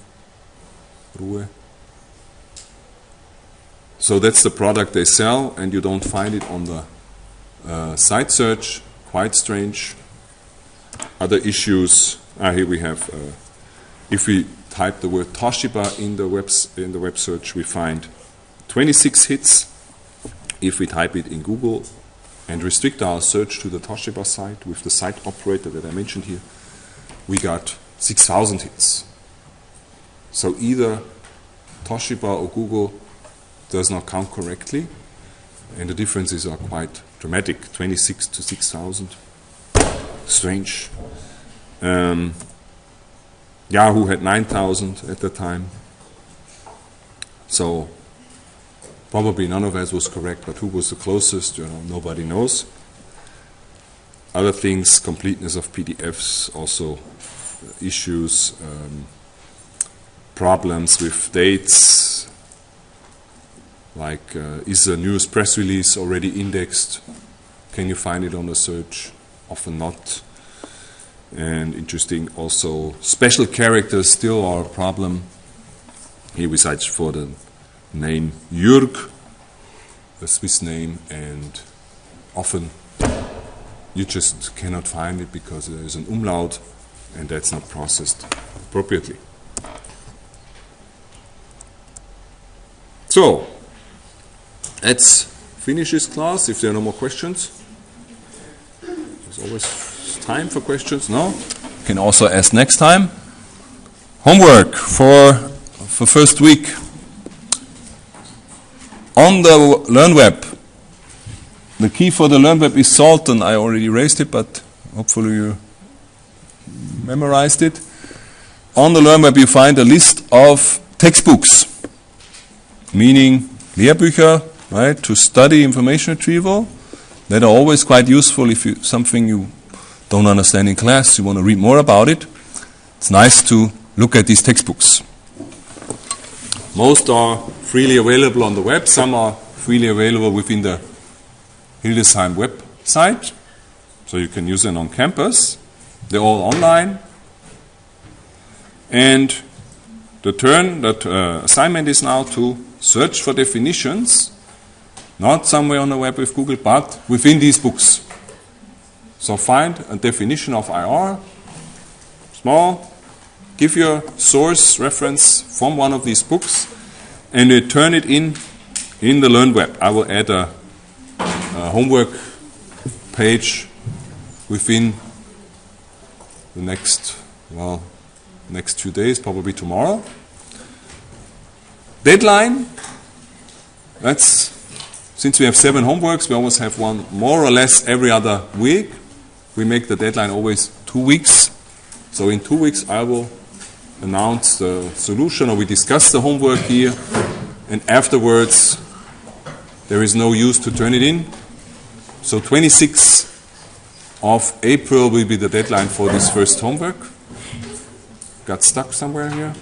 Ruhe. So that's the product they sell, and you don't find it on the site search. Quite strange. Other issues. Here we have. If we type the word Toshiba in the web search, we find 26 hits. If we type it in Google and restrict our search to the Toshiba site with the site operator that I mentioned here, we got 6,000 hits. So either Toshiba or Google does not count correctly, and the differences are quite dramatic, 26 to 6,000. Strange. Yahoo had 9,000 at the time. So probably none of us was correct, but who was the closest, nobody knows. Other things, completeness of PDFs, also issues, problems with dates, like is a news press release already indexed? Can you find it on the search? Often not. And interesting also, special characters still are a problem. Here we search for the name Jürg, a Swiss name, and often you just cannot find it because there is an umlaut and that's not processed appropriately. So, let's finish this class if there are no more questions. There's always time for questions, no? You can also ask next time. Homework for first week. On the LearnWeb, the key for the LearnWeb is Salton. I already raised it, but hopefully you memorized it. On the LearnWeb you find a list of textbooks, meaning Lehrbücher, right, to study information retrieval, that are always quite useful if you something you don't understand in class, you want to read more about it. It's nice to look at these textbooks. Most are freely available on the web. Some are freely available within the Hildesheim website, so you can use them on campus. They're all online. And the assignment is now to search for definitions, not somewhere on the web with Google, but within these books. So find a definition of IR, small, give your source reference from one of these books, and you turn it in the LearnWeb. I will add a homework page within the next few days, probably tomorrow. Deadline, since we have 7 homeworks, we always have one more or less every other week. We make the deadline always 2 weeks. So in 2 weeks I will announce the solution, or we discuss the homework here, and afterwards there is no use to turn it in. So 26th of April will be the deadline for this first homework. Got stuck somewhere here.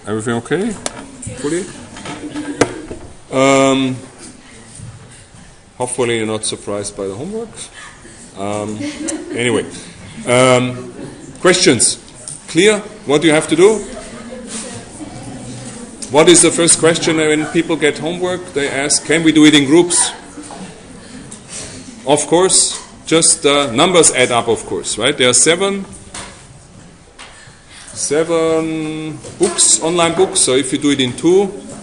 Everything okay? Fully? Hopefully you're not surprised by the homework. Anyway. Questions? Clear? What do you have to do? What is the first question when people get homework? They ask, can we do it in groups? Of course. Just numbers add up, of course, right? There are 7 books, online books. So if you do it in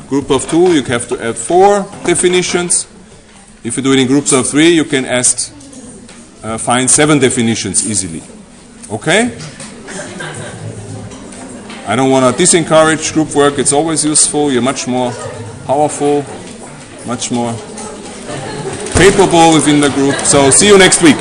group of 2, you have to add 4 definitions. If you do it in groups of 3, you can find 7 definitions easily. Okay? I don't want to disencourage group work. It's always useful. You're much more powerful, much more capable within the group. So see you next week.